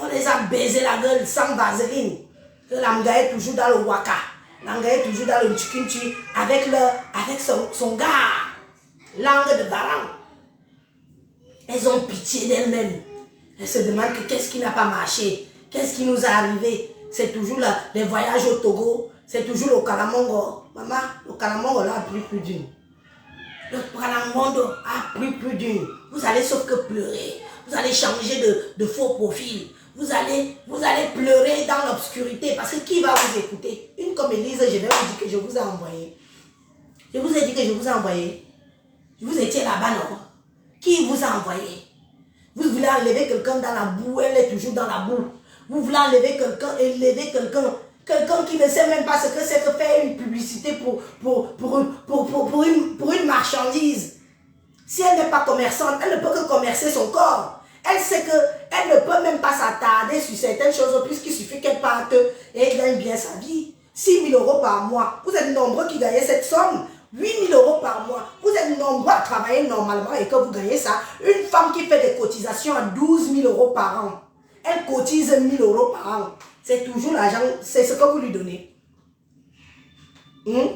on les a baisé la gueule sans vaseline, que l'anga est toujours dans le waka, l'anga est toujours dans le tchukinchu avec son gars, langue de varan. Elles ont pitié d'elles-mêmes. Elles se demandent qu'est-ce qui n'a pas marché, Qu'est-ce qui nous est arrivé? C'est toujours là, les voyages au Togo, c'est toujours le Kalamongo. Maman, le Kalamongo là a pris plus d'une. Le Kalamongo a pris plus d'une. Vous allez sauf que pleurer. Vous allez changer de faux profil. Vous allez pleurer dans l'obscurité parce que qui va vous écouter? Une comme Élise, je vais vous dire que je vous ai envoyé. Je vous ai dit que je vous ai envoyé. Vous étiez là-bas, non? Qui vous a envoyé? Vous voulez enlever quelqu'un dans la boue, elle est toujours dans la boue. Vous voulez enlever quelqu'un, élever quelqu'un. Quelqu'un qui ne sait même pas ce que c'est que faire une publicité pour une marchandise. Si elle n'est pas commerçante, elle ne peut que commercer son corps. Elle sait qu'elle ne peut même pas s'attarder sur certaines choses puisqu'il suffit qu'elle parte et elle gagne bien sa vie. 6 000 € par mois. Vous êtes nombreux qui gagnez cette somme. 8 000 € par mois. Vous êtes nombreux à travailler normalement et que vous gagnez ça. Une femme qui fait des cotisations à 12 000 € par an. Elle cotise 1 000 € par an. C'est toujours l'argent, c'est ce que vous lui donnez. Hein?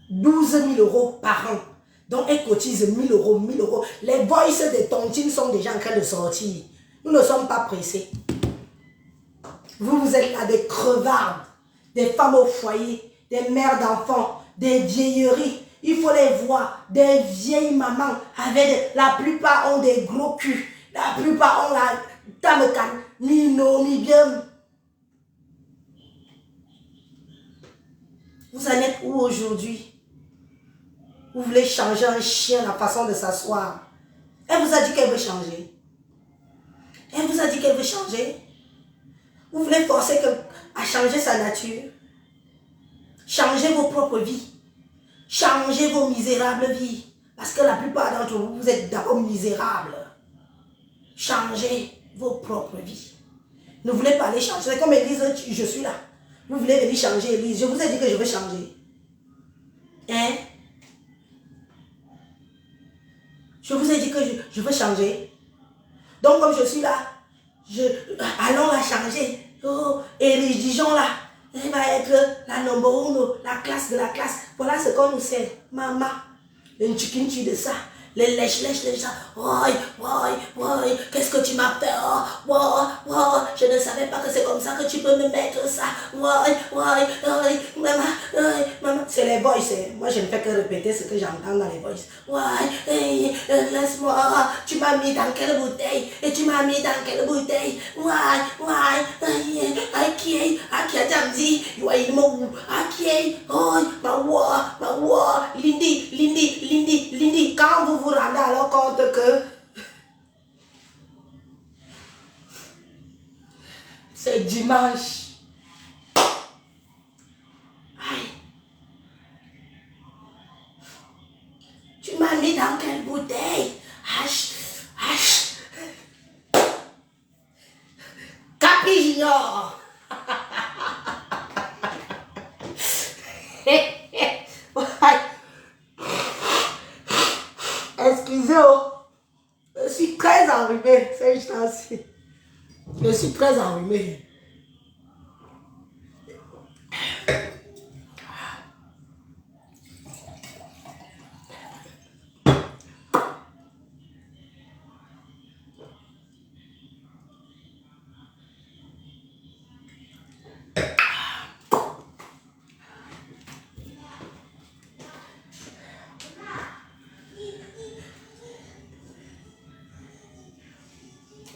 12 000 € par an. Donc elle cotise 1 000 €, 1 000 €. Les voices des tontines sont déjà en train de sortir. Nous ne sommes pas pressés. Vous êtes là des crevards, des femmes au foyer, des mères d'enfants, des vieilleries. Il faut les voir, des vieilles mamans avec la plupart ont des gros culs. La plupart ont la tamekan, ni non, ni bien. Vous en êtes où aujourd'hui? Vous voulez changer un chien, la façon de s'asseoir. Elle vous a dit qu'elle veut changer. Elle vous a dit qu'elle veut changer. Vous voulez forcer à changer sa nature. Changez vos propres vies. Changez vos misérables vies. Parce que la plupart d'entre vous, vous êtes d'abord misérables. Changez vos propres vies. Ne voulez pas aller changer. C'est comme Élise, je suis là. Vous voulez venir changer, Élise. Je vous ai dit que je veux changer. Hein? Je vous ai dit que je veux changer. Donc comme je suis là, allons la changer. Oh, Élise Dijon là, elle va être la number 1, la classe de la classe. Voilà ce qu'on nous sait. Maman, le tchikinchi de ça. Les lèche-lèche, les gens. Qu'est-ce que tu m'as fait? Je ne savais pas que c'est comme ça que tu peux me mettre ça. Maman. C'est les voices. Moi, je ne fais que répéter ce que j'entends dans les voices. Laisse-moi. Tu m'as mis dans quelle bouteille? Et tu m'as mis dans quelle bouteille? Lindy. Quand vous vous rendez alors compte que c'est dimanche. Aïe. Tu m'as mis dans quelle bouteille? Capi Junior. Excusez-moi, je suis très enrhumé, c'est juste ainsi. Je suis très enrhumé.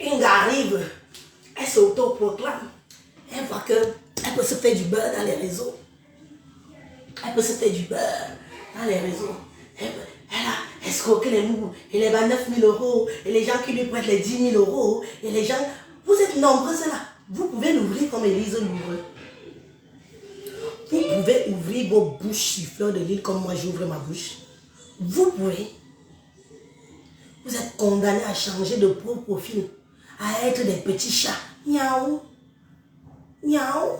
Une arrive, elle s'auto-proclame. Elle voit qu'elle peut se faire du beurre dans les réseaux. Elle peut se faire du beurre dans les réseaux. Elle a escroqué les mous. Elle est à 9 000 €. Et les gens qui lui prêtent les 10 000 €. Et les gens, vous êtes nombreux là. Vous pouvez l'ouvrir comme Élise l'ouvre. Vous pouvez ouvrir vos bouches sur fleur de lys comme moi j'ouvre ma bouche. Vous pouvez. Vous êtes condamnés à changer de profil. À être des petits chats. Miaou. Miaou.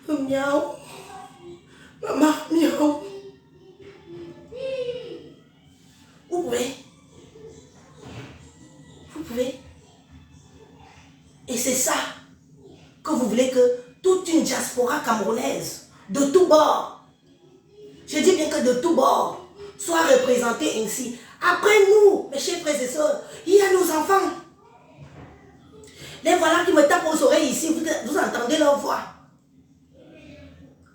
Miaou. Maman, miaou. Vous pouvez. Vous pouvez. Et c'est ça que vous voulez que toute une diaspora camerounaise, de tous bords, je dis bien que de tous bords, soit représentée ainsi. Après nous, mes chers frères et sœurs, il y a nos enfants. Les voilà qui me tapent aux oreilles ici, vous entendez leur voix.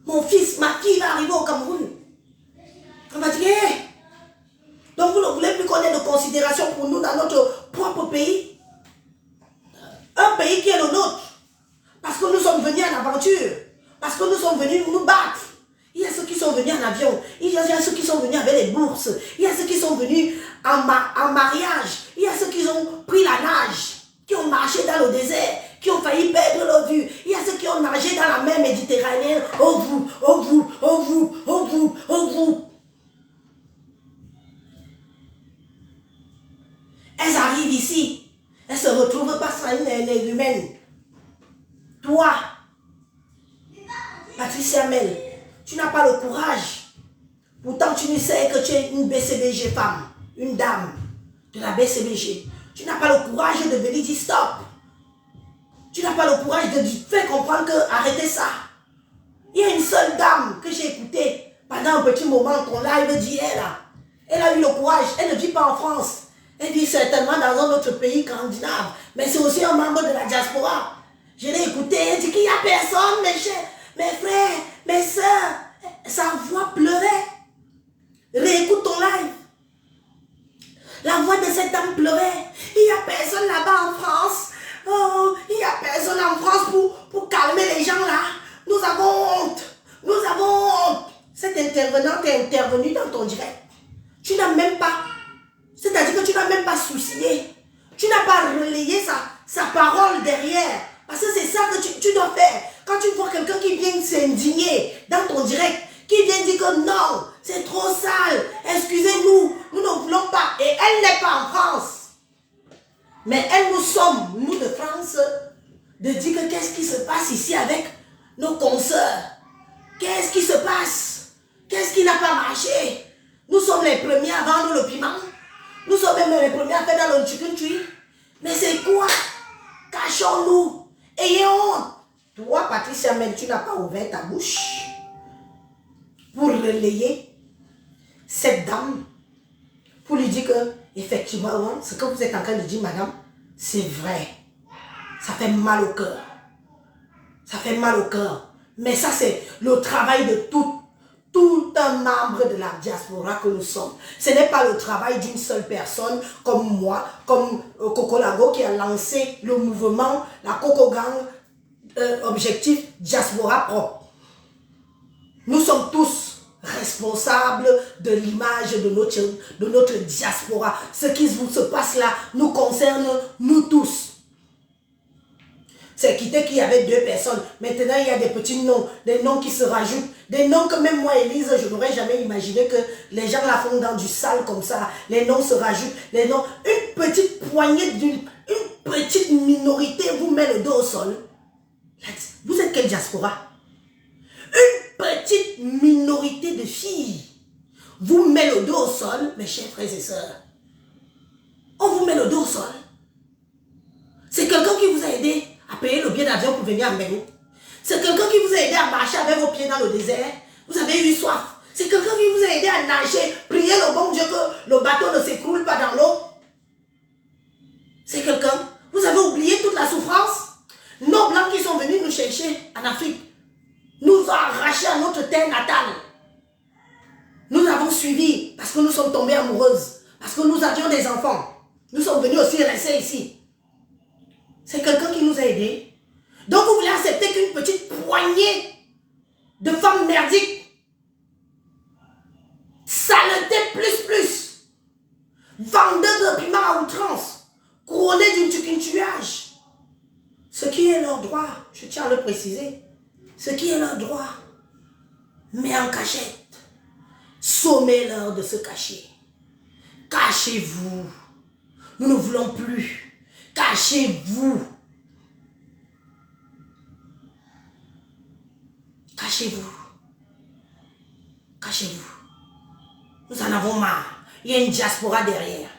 Mon fils, ma fille va arriver au Cameroun. On va dire, hey. Donc vous ne voulez plus qu'on ait de considération pour nous dans notre propre pays. Un pays qui est le nôtre. Parce que nous sommes venus en aventure. Parce que nous sommes venus nous battre. Il y a ceux qui sont venus en avion. Il y a ceux qui sont venus avec des bourses. Il y a ceux qui sont venus en mariage. Il y a ceux qui ont pris la nage. Qui ont marché dans le désert. Qui ont failli perdre leur vue. Il y a ceux qui ont nagé dans la mer Méditerranée. Oh vous, oh vous, oh vous, oh vous, oh vous. Elles arrivent ici. Elles ne se retrouvent pas sans une humaine. Toi, Patricia Mel, tu n'as pas le courage. Pourtant, tu ne sais que tu es une BCBG femme, une dame de la BCBG. Tu n'as pas le courage de venir dire stop. Tu n'as pas le courage de faire comprendre que arrêtez ça. Il y a une seule dame que j'ai écoutée pendant un petit moment, ton live d'hier là. Elle a eu le courage, elle ne vit pas en France. Elle vit certainement dans un autre pays scandinave. Mais c'est aussi un membre de la diaspora. Je l'ai écoutée, elle dit qu'il n'y a personne, mes frères, mes soeurs. Sa voix pleurait. Réécoute ton live. La voix de cette dame pleurait. Il n'y a personne là-bas en France. Oh, il n'y a personne en France pour calmer les gens là. Nous avons honte. Nous avons honte. Cette intervenante est intervenue dans ton direct. Tu n'as même pas, c'est-à-dire que tu n'as même pas soucié. Tu n'as pas relayé sa parole derrière. Parce que c'est ça que tu dois faire. Quand tu vois quelqu'un qui vient s'indigner dans ton direct, qui vient dire que non, c'est trop sale, excusez-nous, nous ne voulons pas. Et elle n'est pas en France. Mais elle nous sommes, nous de France, de dire que qu'est-ce qui se passe ici avec nos consoeurs. Qu'est-ce qui se passe? Qu'est-ce qui n'a pas marché? Nous sommes les premiers à vendre le piment. Nous sommes même les premiers à faire dans le chicken tree. Mais c'est quoi? Cachons-nous. Ayez honte. Toi, Patricia, même tu n'as pas ouvert ta bouche pour relayer cette dame, pour lui dire que, effectivement, ce que vous êtes en train de dire, madame, c'est vrai. Ça fait mal au cœur. Ça fait mal au cœur. Mais ça, c'est le travail de tout un membre de la diaspora que nous sommes. Ce n'est pas le travail d'une seule personne comme moi, comme Coco Lago qui a lancé le mouvement, la Coco Gang, objectif diaspora propre. Nous sommes tous responsables de l'image de notre diaspora. Ce qui se passe là nous concerne nous tous. C'est quitté qu'il y avait 2 personnes. Maintenant, il y a des petits noms, des noms qui se rajoutent. Des noms que même moi, Élise, je n'aurais jamais imaginé que les gens la font dans du sale comme ça. Les noms se rajoutent. Les noms, une petite poignée une petite minorité vous met le dos au sol. Vous êtes quelle diaspora? Une petite minorité de filles vous met le dos au sol, mes chers frères et sœurs. On vous met le dos au sol. C'est quelqu'un qui vous a aidé à payer le billet d'avion pour venir en Beyrouth. C'est quelqu'un qui vous a aidé à marcher avec vos pieds dans le désert. Vous avez eu soif. C'est quelqu'un qui vous a aidé à nager, prier le bon Dieu que le bateau ne s'écroule pas dans l'eau. C'est quelqu'un. Vous avez oublié toute la souffrance. Nos blancs qui sont venus nous chercher en Afrique nous ont arraché à notre terre natale. Nous avons suivi parce que nous sommes tombées amoureuses. Parce que nous avions des enfants. Nous sommes venus aussi rester ici. C'est quelqu'un qui nous a aidés. Donc vous voulez accepter qu'une petite poignée de femmes merdiques, saleté plus, vendeurs de piment à outrance, couronnés d'une tuage, ce qui est leur droit, je tiens à le préciser, ce qui est leur droit, mais en cachette, sommez-leur de se cacher. Cachez-vous. Nous ne voulons plus. Cachez-vous. Cachez-vous. Cachez-vous. Nous en avons marre. Il y a une diaspora derrière.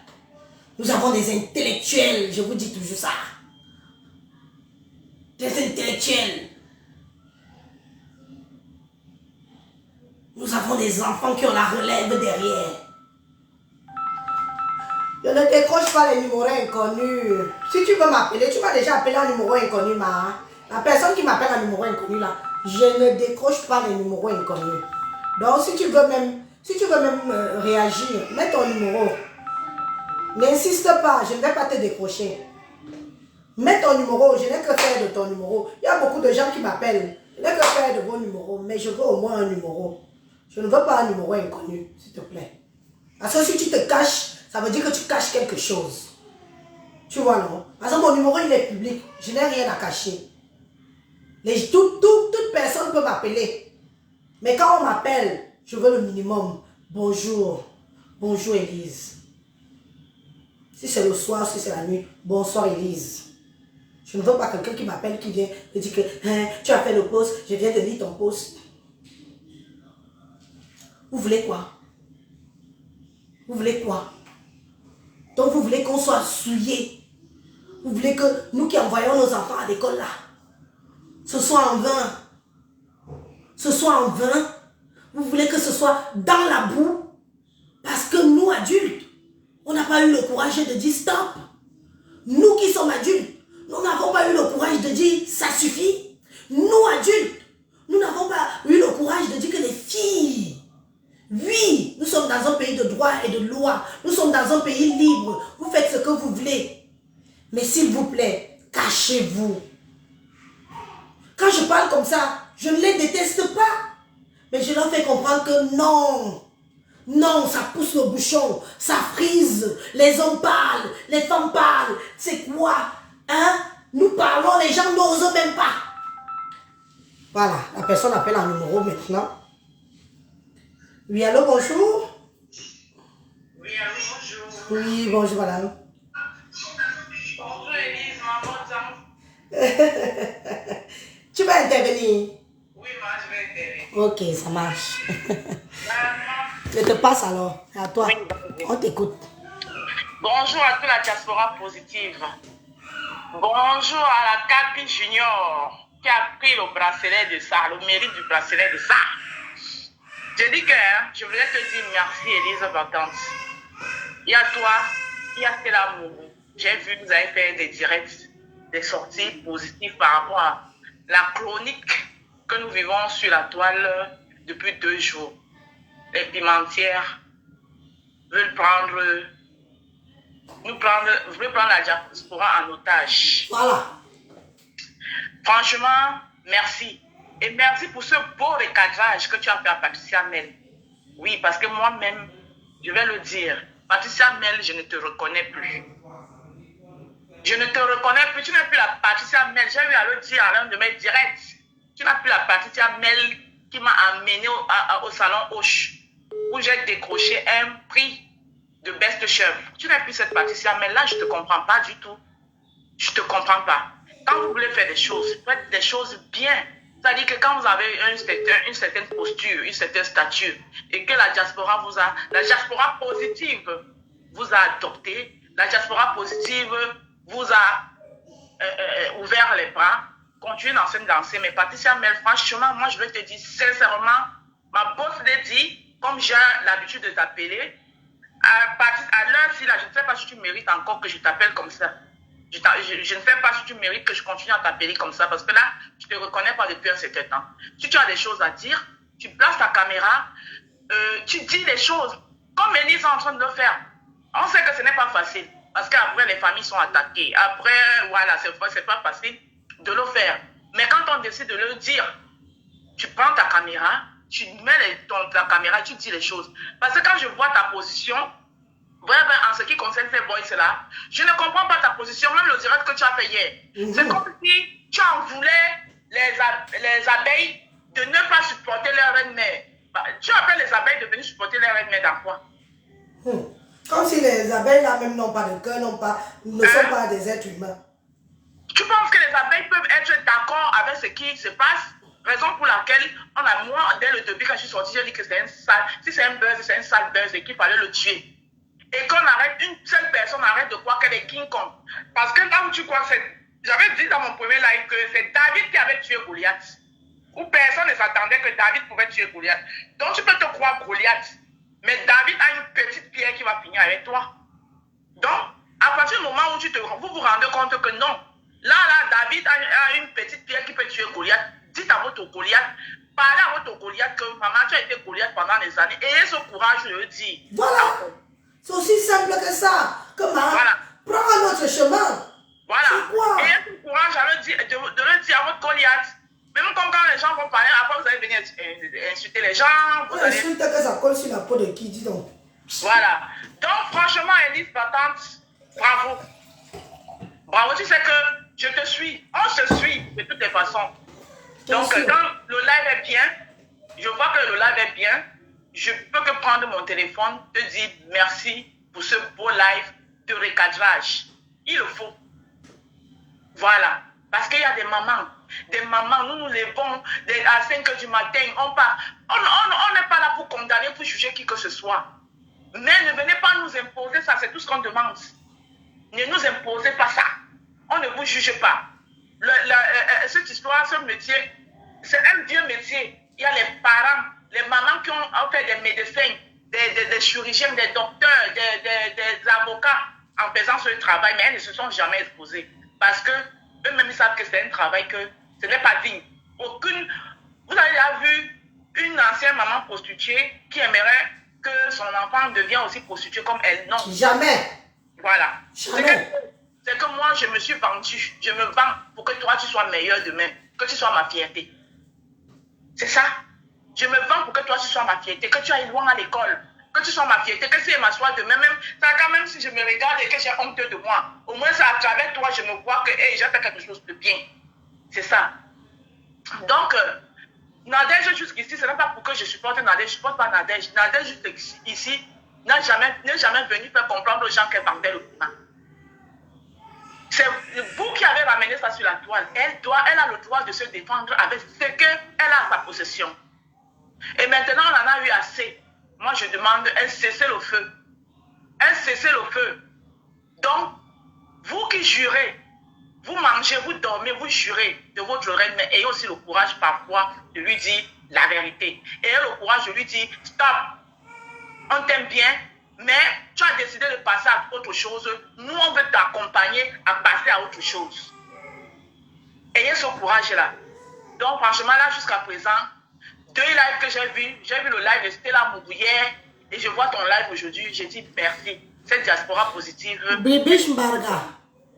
Nous avons des intellectuels, je vous dis toujours ça. Des intellectuels. Nous avons des enfants qui ont la relève derrière. Je ne décroche pas les numéros inconnus. Si tu veux m'appeler, tu m'as déjà appelé un numéro inconnu, ma. La personne qui m'appelle un numéro inconnu, là, je ne décroche pas les numéros inconnus. Donc, si tu veux même réagir, mets ton numéro. N'insiste pas, je ne vais pas te décrocher. Mets ton numéro, je n'ai que faire de ton numéro. Il y a beaucoup de gens qui m'appellent. Je n'ai que faire de vos numéros, mais je veux au moins un numéro. Je ne veux pas un numéro inconnu, s'il te plaît. Parce que si tu te caches, ça veut dire que tu caches quelque chose. Tu vois, non? Parce que mon numéro, il est public. Je n'ai rien à cacher. Toute personne peut m'appeler. Mais quand on m'appelle, je veux le minimum. Bonjour. Bonjour, Élise. Si c'est le soir, si c'est la nuit, bonsoir, Élise. Je ne veux pas quelqu'un qui m'appelle, qui vient me dire que hein, tu as fait le post, je viens de lire ton post. Vous voulez quoi? Vous voulez quoi? Donc vous voulez qu'on soit souillé. Vous voulez que nous qui envoyons nos enfants à l'école là, ce soit en vain. Ce soit en vain. Vous voulez que ce soit dans la boue. Parce que nous adultes, on n'a pas eu le courage de dire stop. Nous qui sommes adultes, nous n'avons pas eu le courage de dire ça suffit. Nous adultes, nous n'avons pas eu le courage de dire que les filles, oui, nous sommes dans un pays de droit et de loi. Nous sommes dans un pays libre. Vous faites ce que vous voulez. Mais s'il vous plaît, cachez-vous. Quand je parle comme ça, je ne les déteste pas. Mais je leur fais comprendre que non. Non, ça pousse le bouchon. Ça frise. Les hommes parlent. Les femmes parlent. C'est quoi? Hein? Nous parlons, les gens n'osent même pas. Voilà, la personne appelle un numéro maintenant. Oui, allô, bonjour. Oui, allô, bonjour. Oui, bonjour, madame. Bonjour, Élise, maman, Tu vas intervenir? oui, moi, je vais intervenir. Ok, ça marche. Maman. Je te passe alors. À toi. Oui. On t'écoute. Bonjour à toute la diaspora positive. Bonjour à la Capi Junior qui a pris le bracelet de ça, le mérite du bracelet de ça. Je dis que je voulais te dire merci, Élise Vacante. Il y a toi, il y a Stella Mourou. J'ai vu que vous avez fait des directs, des sorties positives par rapport à la chronique que nous vivons sur la toile depuis 2 jours. Les pimentières veulent prendre la diaspora en otage. Voilà. Franchement, merci. Et merci pour ce beau recadrage que tu as fait à Patricia Mel. Oui, parce que moi-même, je vais le dire, Patricia Mel, je ne te reconnais plus. Je ne te reconnais plus. Tu n'es plus la Patricia Mel. J'ai eu à le dire à l'un de mes directs. Tu n'es plus la Patricia Mel qui m'a amené au salon Hoche, où j'ai décroché un prix de best chef. Tu n'es plus cette Patricia Mel. Là, je ne te comprends pas du tout. Je ne te comprends pas. Quand vous voulez faire des choses, faites des choses bien. C'est-à-dire que quand vous avez une certaine posture, une certaine stature, et que la diaspora positive vous a adopté, la diaspora positive vous a ouvert les bras, continuez dans cette lancée. Mais Patricia Mel, franchement, moi je vais te dire sincèrement, ma boss l'a dit, comme j'ai l'habitude de t'appeler, à l'heure-ci, là, je ne sais pas si tu mérites encore que je t'appelle comme ça. Je ne sais pas si tu mérites que je continue à t'appeler comme ça, parce que là, je ne te reconnais pas depuis un certain temps. Si tu as des choses à dire, tu places ta caméra, tu dis les choses, comme Élise est en train de le faire. On sait que ce n'est pas facile, parce qu'après, les familles sont attaquées. Après, voilà, c'est pas facile de le faire. Mais quand on décide de le dire, tu prends ta caméra, tu mets ta caméra, tu dis les choses. Parce que quand je vois ta position, bref, en ce qui concerne ces boys-là, je ne comprends pas ta position, même le direct que tu as fait hier. C'est comme si tu en voulais les abeilles de ne pas supporter leur reine-mère. Tu appelles les abeilles de venir supporter leur reine-mère dans quoi? Comme si les abeilles là même n'ont pas de cœur, ne sont pas des êtres humains. Tu penses que les abeilles peuvent être d'accord avec ce qui se passe? Raison pour laquelle, moi, dès le début, quand je suis sortie, j'ai dit que c'est un sale, si c'est un buzz, c'est un sale buzz et qu'il fallait le tuer. Et qu'on arrête, une seule personne arrête de croire qu'elle est King Kong. Parce que là où tu crois, j'avais dit dans mon premier live que c'est David qui avait tué Goliath. Où personne ne s'attendait que David pouvait tuer Goliath. Donc tu peux te croire Goliath. Mais David a une petite pierre qui va finir avec toi. Donc, à partir du moment où vous vous rendez compte que non, là, David a une petite pierre qui peut tuer Goliath. Dites à votre Goliath, parlez à votre Goliath que maman, tu as été Goliath pendant des années. Ayez ce courage de le dire. Voilà. C'est aussi simple que ça. Que voilà. Prends un autre chemin. Voilà. Ayez ce courage de le dire à votre Goliath. Même comme quand les gens vont parler, après vous allez venir insulter les gens. Vous allez... Insulte que ça colle sur la peau de qui, dis donc. Voilà. Donc, franchement, Élise Battante, bravo. Bravo, tu sais que je te suis. On se suit de toutes les façons. Donc, quand le live est bien, je vois que le live est bien, je peux que prendre mon téléphone, te dire merci pour ce beau live de recadrage. Il le faut. Voilà. Parce qu'il y a des mamans, nous nous levons à 5 h du matin, on part. On n'est pas là pour condamner, pour juger qui que ce soit. Mais ne venez pas nous imposer ça, c'est tout ce qu'on demande. Ne nous imposez pas ça. On ne vous juge pas. Cette histoire, ce métier, c'est un vieux métier. Il y a les parents, les mamans qui ont fait des médecins, des chirurgiens, des docteurs, des avocats en faisant ce travail, mais elles ne se sont jamais exposées. Parce que eux-mêmes savent que c'est un travail que ce n'est pas digne. Vous avez déjà vu une ancienne maman prostituée qui aimerait que son enfant devienne aussi prostituée comme elle? Non. Jamais. Voilà. Jamais. C'est que moi, je me suis vendue. Je me vends pour que toi, tu sois meilleur demain. Que tu sois ma fierté. C'est ça. Je me vends pour que toi, tu sois ma fierté. Que tu ailles loin à l'école. Que tu sois ma fierté. Que si elle m'assoit demain, même si je me regarde et que j'ai honte de moi, au moins, c'est à travers toi, je me vois que hey, j'ai fait quelque chose de bien. C'est ça. Donc, Nadège jusqu'ici, ce n'est pas pour que je supporte Nadège. Je ne supporte pas Nadège. Nadège ici n'est jamais venu faire comprendre aux gens qu'elle vendait le piment. C'est vous qui avez ramené ça sur la toile. Elle a le droit de se défendre avec ce qu'elle a à sa possession. Et maintenant, on en a eu assez. Moi, je demande un cessez-le-feu. Un cessez-le-feu. Donc, vous qui jurez, vous mangez, vous dormez, vous jurez de votre reine, mais ayez aussi le courage parfois de lui dire la vérité. Ayez le courage de lui dire, stop, on t'aime bien, mais tu as décidé de passer à autre chose. Nous, on veut t'accompagner à passer à autre chose. Ayez ce courage-là. Donc, franchement, là, jusqu'à présent, 2 lives que j'ai vu le live de Stella Moubouyer et je vois ton live aujourd'hui. J'ai dit merci. Cette diaspora positive. Bibiche Mbarga,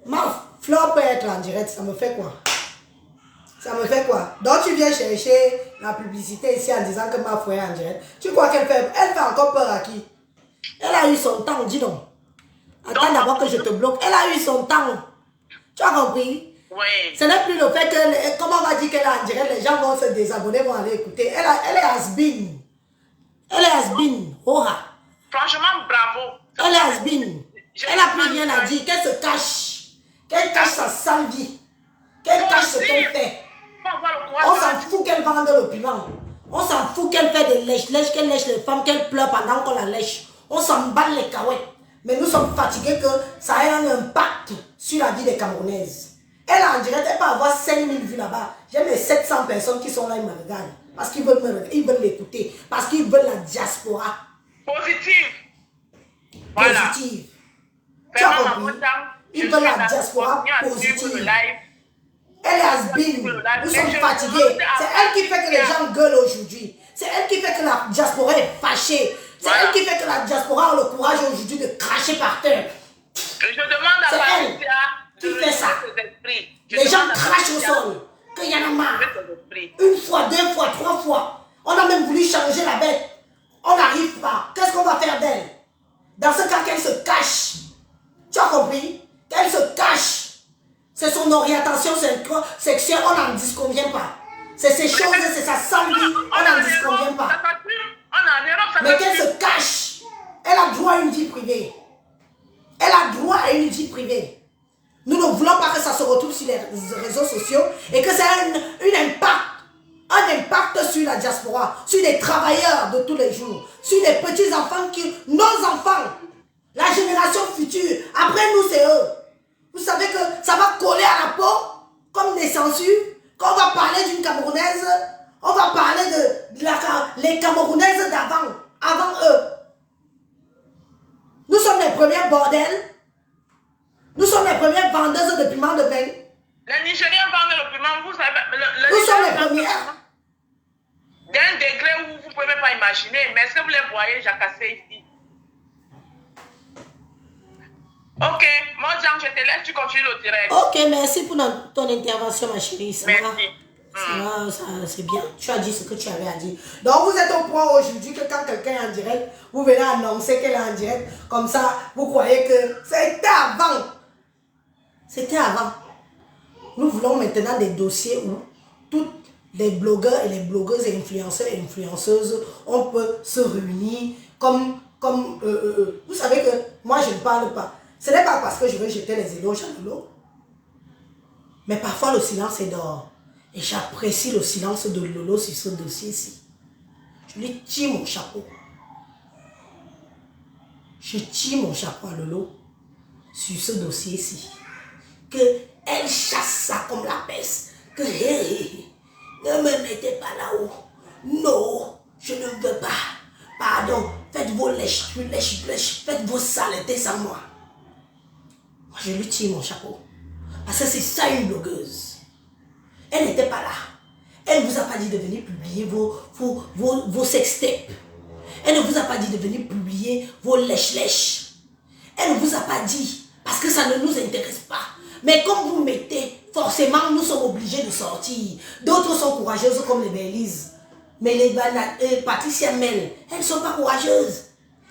ma fleur peut être en direct, ça me fait quoi? Ça me fait quoi? Donc tu viens chercher la publicité ici en disant que ma fleur est en direct. Tu crois qu'elle fait? Elle fait encore peur à qui? Elle a eu son temps, dis donc. Attends d'abord que je te bloque. Elle a eu son temps. Tu as compris? Oui. Ce n'est plus le fait que, comment on va dire qu'elle est en direct, les gens vont se désabonner, vont aller écouter. Elle est has-been. Elle est has-been. Oha. Franchement, bravo. Elle est has-been. Elle n'a plus rien à dire. Qu'elle se cache. Qu'elle cache sa sale vie. Qu'elle cache ce qu'elle fait. On s'en fout qu'elle vende le piment. On s'en fout qu'elle fait des lèches-lèches, qu'elle lèche les femmes, qu'elle pleure pendant qu'on la lèche. On s'en bat les cahuètes. Mais nous sommes fatigués que ça ait un impact sur la vie des Camerounaises. Elle en direct, elle peut avoir 5000 vues là-bas. J'ai mes 700 personnes qui sont là, ils me regardent. Parce qu'ils veulent l'écouter. Parce qu'ils veulent la diaspora. Positive. Voilà. Positive. Tu as compris? Ils veulent la diaspora positive. Elle est has-been. Nous sommes fatigués. C'est elle qui fait que les gens gueulent aujourd'hui. C'est elle qui fait que la diaspora est fâchée. C'est elle qui fait que la diaspora a le courage aujourd'hui de cracher par terre. Je demande à Patricia qui fait ça. Les gens crachent au sol. Qu'il y en a marre. 1 fois, 2 fois, 3 fois. On a même voulu changer la bête. On n'arrive pas. Qu'est-ce qu'on va faire d'elle? Dans ce cas, qu'elle se cache. Tu as compris? Qu'elle se cache. C'est son orientation sexuelle, on n'en disconvient pas. C'est ses choses, c'est sa santé, on n'en disconvient pas. Mais qu'elle se cache. Elle a droit à une vie privée. Elle a droit à une vie privée. Nous ne voulons pas que ça se retrouve sur les réseaux sociaux et que ça ait un impact sur la diaspora, sur les travailleurs de tous les jours, sur les petits-enfants, nos enfants, la génération future. Après nous, c'est eux. Vous savez que ça va coller à la peau comme des censures. Quand on va parler d'une Camerounaise, on va parler de les Camerounaises d'avant, avant eux. Nous sommes les premiers bordels vendeuses de piment de vin. Les Nigériens vendent le piment, vous savez. Nous sommes les premières. D'un degré où vous ne pouvez même pas imaginer. Mais est-ce que vous les voyez jacasser ici? Ok, moi, Jean, je te laisse, tu continues le direct. Ok, merci pour ton intervention, ma chérie. Ça Merci. va, c'est bien. Tu as dit ce que tu avais à dire. Donc, vous êtes au point aujourd'hui que quand quelqu'un est en direct, vous venez annoncer qu'elle est en direct. Comme ça, vous croyez que c'était avant. C'était avant. Nous voulons maintenant des dossiers où toutes les blogueurs et les blogueuses et influenceurs et influenceuses, on peut se réunir comme vous savez que moi, je ne parle pas. Ce n'est pas parce que je veux jeter les éloges à Lolo. Mais parfois, le silence est dehors. Et j'apprécie le silence de Lolo sur ce dossier-ci. Je lui tire mon chapeau. Je tire mon chapeau à Lolo sur ce dossier-ci. Qu'elle chasse ça comme la peste. Que hey, ne me mettez pas là-haut. Non, je ne veux pas. Pardon, faites vos lèches, faites vos saletés sans moi. Moi, je lui tire mon chapeau. Parce que c'est ça une blogueuse. Elle n'était pas là. Elle ne vous a pas dit de venir publier vos sextapes. Elle ne vous a pas dit de venir publier vos lèches-lèches. Elle ne vous a pas dit, parce que ça ne nous intéresse pas. Mais comme vous mettez, forcément, nous sommes obligés de sortir. D'autres sont courageuses comme les Bélise. Mais les Patricia Mel, elles ne sont pas courageuses.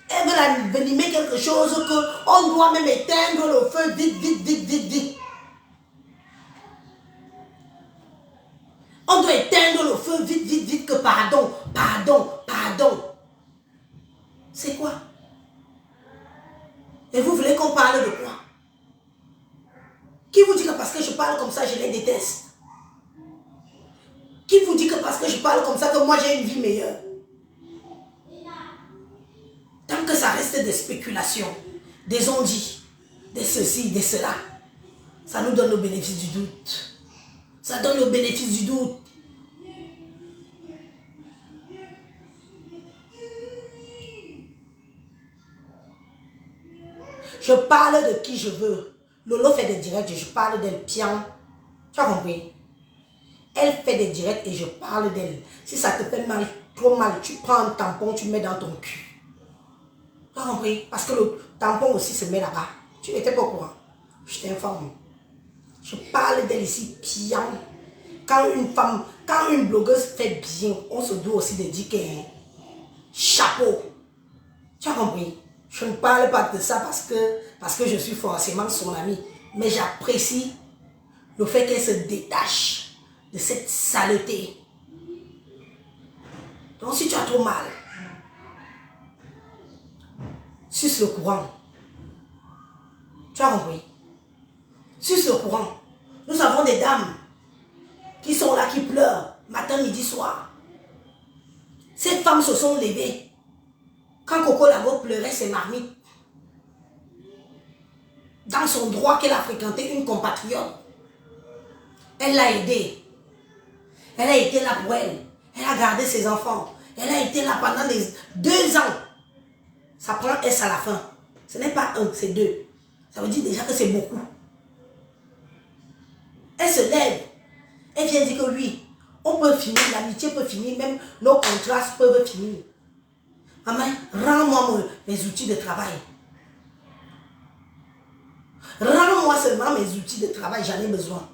Elles veulent venimer quelque chose qu'on doit même éteindre le feu vite. On doit éteindre le feu vite que pardon. C'est quoi? Et vous voulez qu'on parle de quoi? Qui vous dit que parce que je parle comme ça, je les déteste? Qui vous dit que parce que je parle comme ça, que moi j'ai une vie meilleure? Tant que ça reste des spéculations, des on-dit, des ceci, des cela, ça nous donne le bénéfice du doute. Ça donne le bénéfice du doute. Je parle de qui je veux. Lolo fait des directs et je parle d'elle. Pian. Tu as compris? Elle fait des directs et je parle d'elle. Si ça te fait mal, trop mal, tu prends un tampon, tu mets dans ton cul. Tu as compris? Parce que le tampon aussi se met là-bas. Tu n'étais pas au courant. Je t'informe. Je parle d'elle ici, Pian. Quand une femme, quand une blogueuse fait bien, on se doit aussi de dire qu'elle est chapeau. Tu as compris? Je ne parle pas de ça parce que je suis forcément son amie. Mais j'apprécie le fait qu'elle se détache de cette saleté. Donc si tu as trop mal, suce le courant. Tu as compris? Suce le courant. Nous avons des dames qui sont là, qui pleurent, matin, midi, soir. Ces femmes se sont levées. Quand Coco Lago pleurait ses marmites, dans son droit qu'elle a fréquenté une compatriote, elle l'a aidée. Elle a été là pour elle. Elle a gardé ses enfants. Elle a été là pendant 2 ans. Ça prend S à la fin. Ce n'est pas 1, c'est 2. Ça veut dire déjà que c'est beaucoup. Elle se lève. Elle vient dire que oui, on peut finir, l'amitié peut finir, même nos contrats peuvent finir. Maman, rends-moi mes outils de travail. Rends-moi seulement mes outils de travail, j'en ai besoin.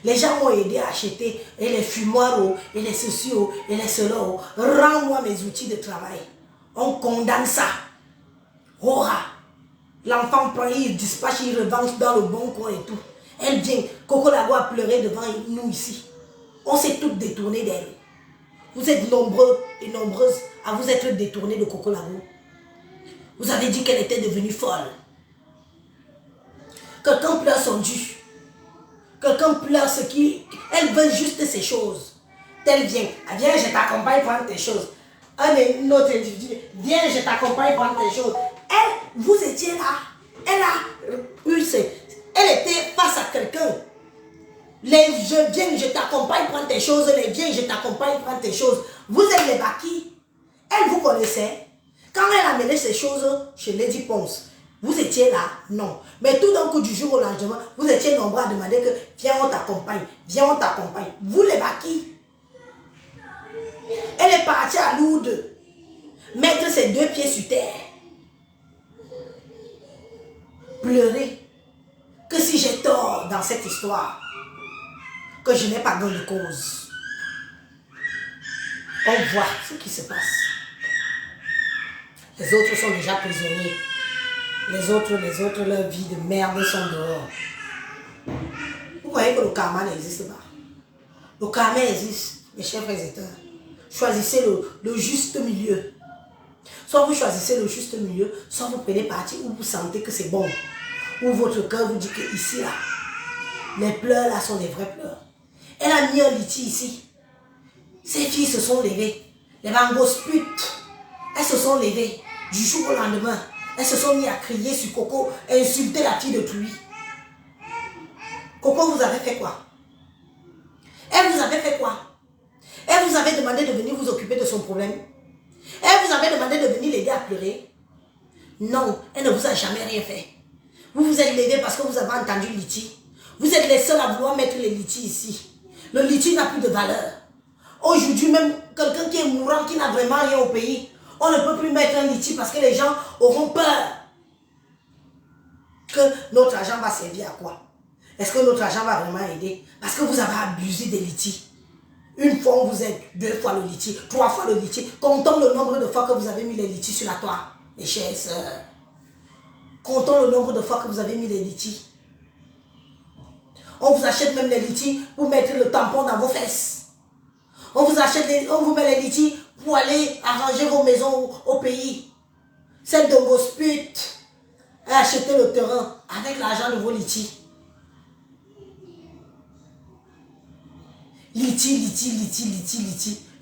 Les gens m'ont aidé à acheter et les fumoirs et les ceci et les cela. Rends-moi mes outils de travail. On condamne ça. Ora. L'enfant prend, il dispatche, il revend dans le bon coin et tout. Elle vient. Coco Lago a pleuré devant nous ici. On s'est toutes détournées d'elle. Vous êtes nombreux et nombreuses à vous être détournés de Coco Lago. Vous avez dit qu'elle était devenue folle. Quelqu'un pleure son dû. Quelqu'un pleure ce qui... Elle veut juste ces choses. Elle vient. Ah, viens, je t'accompagne prendre tes choses. Un autre individu. Viens, je t'accompagne prendre tes choses. Elle, vous étiez là. Elle a eu elle était face à quelqu'un. Je viens, je t'accompagne prendre tes choses. Les viens, je t'accompagne prendre tes choses. Vous êtes les Baki. Elle vous connaissait. Quand elle a mené ces choses chez Lady Ponce, Vous étiez là? Non. Mais tout d'un coup, du jour au lendemain, vous étiez nombreux à demander que viens, on t'accompagne. Viens, on t'accompagne. Vous les maquis. Elle est partie à Lourdes mettre ses 2 pieds sur terre. Pleurer. Que si j'ai tort dans cette histoire, que je n'ai pas gain de cause. On voit ce qui se passe. Les autres sont déjà prisonniers. Les autres, leur vie de merde sont dehors. Vous voyez que le karma n'existe pas. Le karma existe, mes chers frères et sœurs. Choisissez le juste milieu. Soit vous choisissez le juste milieu, soit vous prenez parti où vous sentez que c'est bon. Où votre cœur vous dit que ici, là, les pleurs là sont des vrais pleurs. Elle a mis un litige ici. Ces filles se sont levées. Les mangos putes, elles se sont levées. Du jour au lendemain, elles se sont mis à crier sur Coco, à insulter la fille de Touy. Coco, vous avez fait quoi? Elle vous avait fait quoi? Elle vous avait demandé de venir vous occuper de son problème. Elle vous avait demandé de venir l'aider à pleurer. Non, elle ne vous a jamais rien fait. Vous vous êtes levé parce que vous avez entendu le litige. Vous êtes les seuls à vouloir mettre les litiges ici. Le litige n'a plus de valeur. Aujourd'hui, même quelqu'un qui est mourant, qui n'a vraiment rien au pays, on ne peut plus mettre un litige parce que les gens auront peur que notre argent va servir à quoi? Est-ce que notre argent va vraiment aider? Parce que vous avez abusé des litiges. Une fois, on vous aide, 2 fois le litige, 3 fois le litige. Comptons le nombre de fois que vous avez mis les litiges sur la toile, mes chères sœurs. Comptons le nombre de fois que vous avez mis les litiges. On vous achète même les litiges pour mettre le tampon dans vos fesses. On vous met les litiges pour aller arranger vos maisons au pays. Celle de vos putes a acheté le terrain avec l'argent de vos litiges. Litige.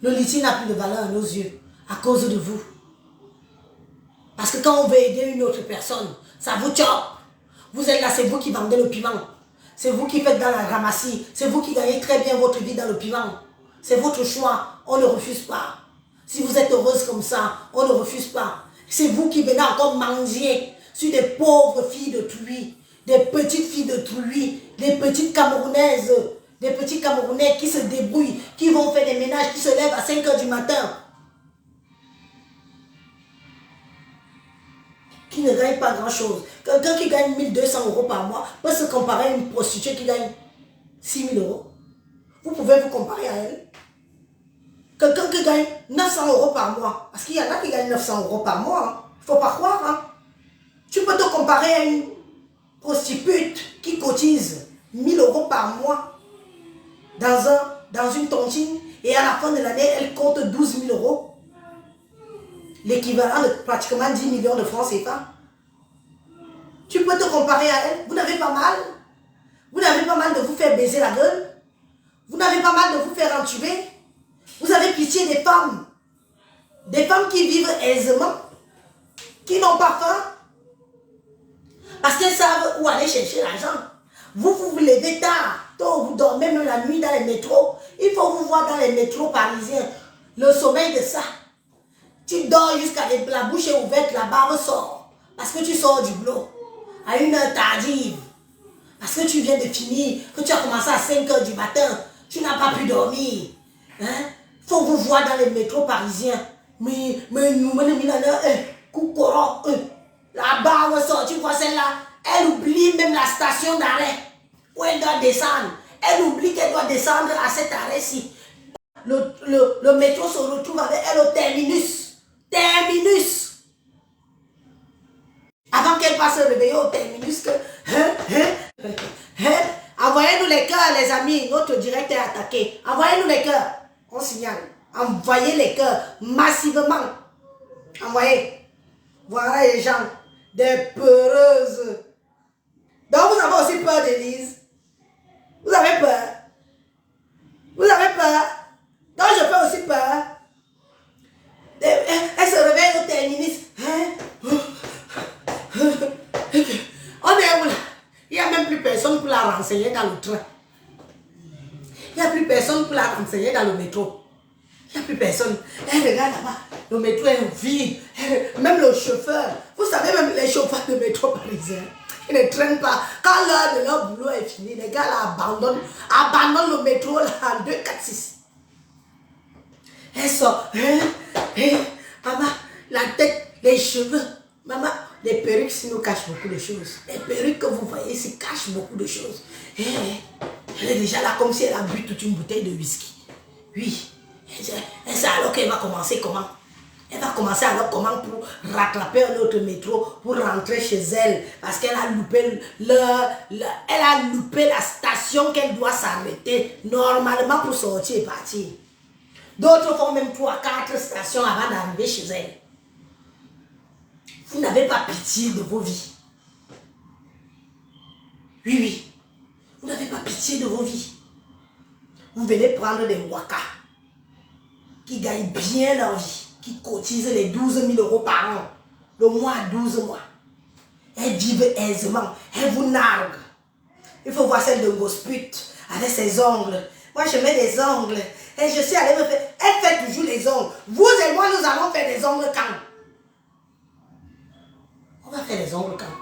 Le litige n'a plus de valeur à nos yeux à cause de vous. Parce que quand on veut aider une autre personne, ça vous chope. Vous êtes là, c'est vous qui vendez le piment. C'est vous qui faites dans la ramassie. C'est vous qui gagnez très bien votre vie dans le piment. C'est votre choix. On ne refuse pas. Si vous êtes heureuse comme ça, on ne refuse pas. C'est vous qui venez encore manger sur des pauvres filles de Touy, des petites filles de Touy, des petites Camerounaises, des petits Camerounais qui se débrouillent, qui vont faire des ménages, qui se lèvent à 5 h du matin. Qui ne gagne pas grand-chose. Quelqu'un qui gagne 1200 € par mois peut se comparer à une prostituée qui gagne 6000 €. Vous pouvez vous comparer à elle. Quelqu'un qui gagne 900 € par mois. Parce qu'il y en a qui gagnent 900 € par mois. Il ne faut pas croire. Hein. Tu peux te comparer à une prostituée qui cotise 1000 € par mois dans une tontine et à la fin de l'année, elle compte 12 000 €. L'équivalent de pratiquement 10 millions de francs CFA. Tu peux te comparer à elle. Vous n'avez pas mal. Vous n'avez pas mal de vous faire baiser la gueule. Vous n'avez pas mal de vous faire entuber. Vous avez pitié des femmes. Des femmes qui vivent aisément. Qui n'ont pas faim. Parce qu'elles savent où aller chercher l'argent. Vous vous levez tard. Tôt, vous dormez même la nuit dans les métros. Il faut vous voir dans les métros parisiens. Le sommeil de ça. Tu dors jusqu'à la bouche est ouverte, la barbe sort. Parce que tu sors du boulot à une heure tardive. Parce que tu viens de finir, que tu as commencé à 5 h du matin. Tu n'as pas pu dormir. Hein? Faut vous voir dans les métros parisiens. Mais la barbe sort, tu vois celle-là. Elle oublie même la station d'arrêt où elle doit descendre. Elle oublie qu'elle doit descendre à cet arrêt-ci. Le métro se retrouve avec elle au terminus. Terminus. Avant qu'elle passe le réveil au terminus, envoyez-nous les cœurs, les amis. Notre direct est attaqué. Envoyez-nous les cœurs. On signale. Envoyez les cœurs massivement. Envoyez. Voilà les gens. Des peureuses. Donc vous avez aussi peur d'Élise. Vous avez peur. Vous avez peur. Donc je fais aussi peur. Elle se réveille au terminus. On est où là? Il n'y a même plus personne pour la renseigner dans le train. Il n'y a plus personne pour la renseigner dans le métro. Il n'y a plus personne. Elle regarde là-bas. le métro est vide. Même le chauffeur, vous savez, même les chauffeurs de métro parisiens, ils ne traînent pas. Quand l'heure de leur boulot est finie, les gars là abandonnent le métro là, en 2, 4, 6. Elles sortent. Maman, la tête, les cheveux. Maman, les perruques ici nous cachent beaucoup de choses. Les perruques que vous voyez ici cachent beaucoup de choses. Elle est déjà là comme si elle a bu toute une bouteille de whisky. Oui. Et c'est alors qu'elle va commencer comment? Elle va commencer alors comment pour rattraper un autre métro, pour rentrer chez elle. Parce qu'elle a loupé elle a loupé la station qu'elle doit s'arrêter normalement pour sortir et partir. D'autres font même 3, 4 stations avant d'arriver chez elle. Vous n'avez pas pitié de vos vies. Oui, oui. Vous n'avez pas pitié de vos vies. Vous venez prendre des wakas qui gagnent bien leur vie, qui cotisent les 12 000 euros par an, le mois à 12 mois. Elles vivent aisément, elles vous narguent. Il faut voir celle de Gosput avec ses ongles. Moi, je mets des ongles et je suis allée me faire. Elle fait toujours les ongles. Vous et moi, nous allons faire des ongles quand? On va faire des ongles quand?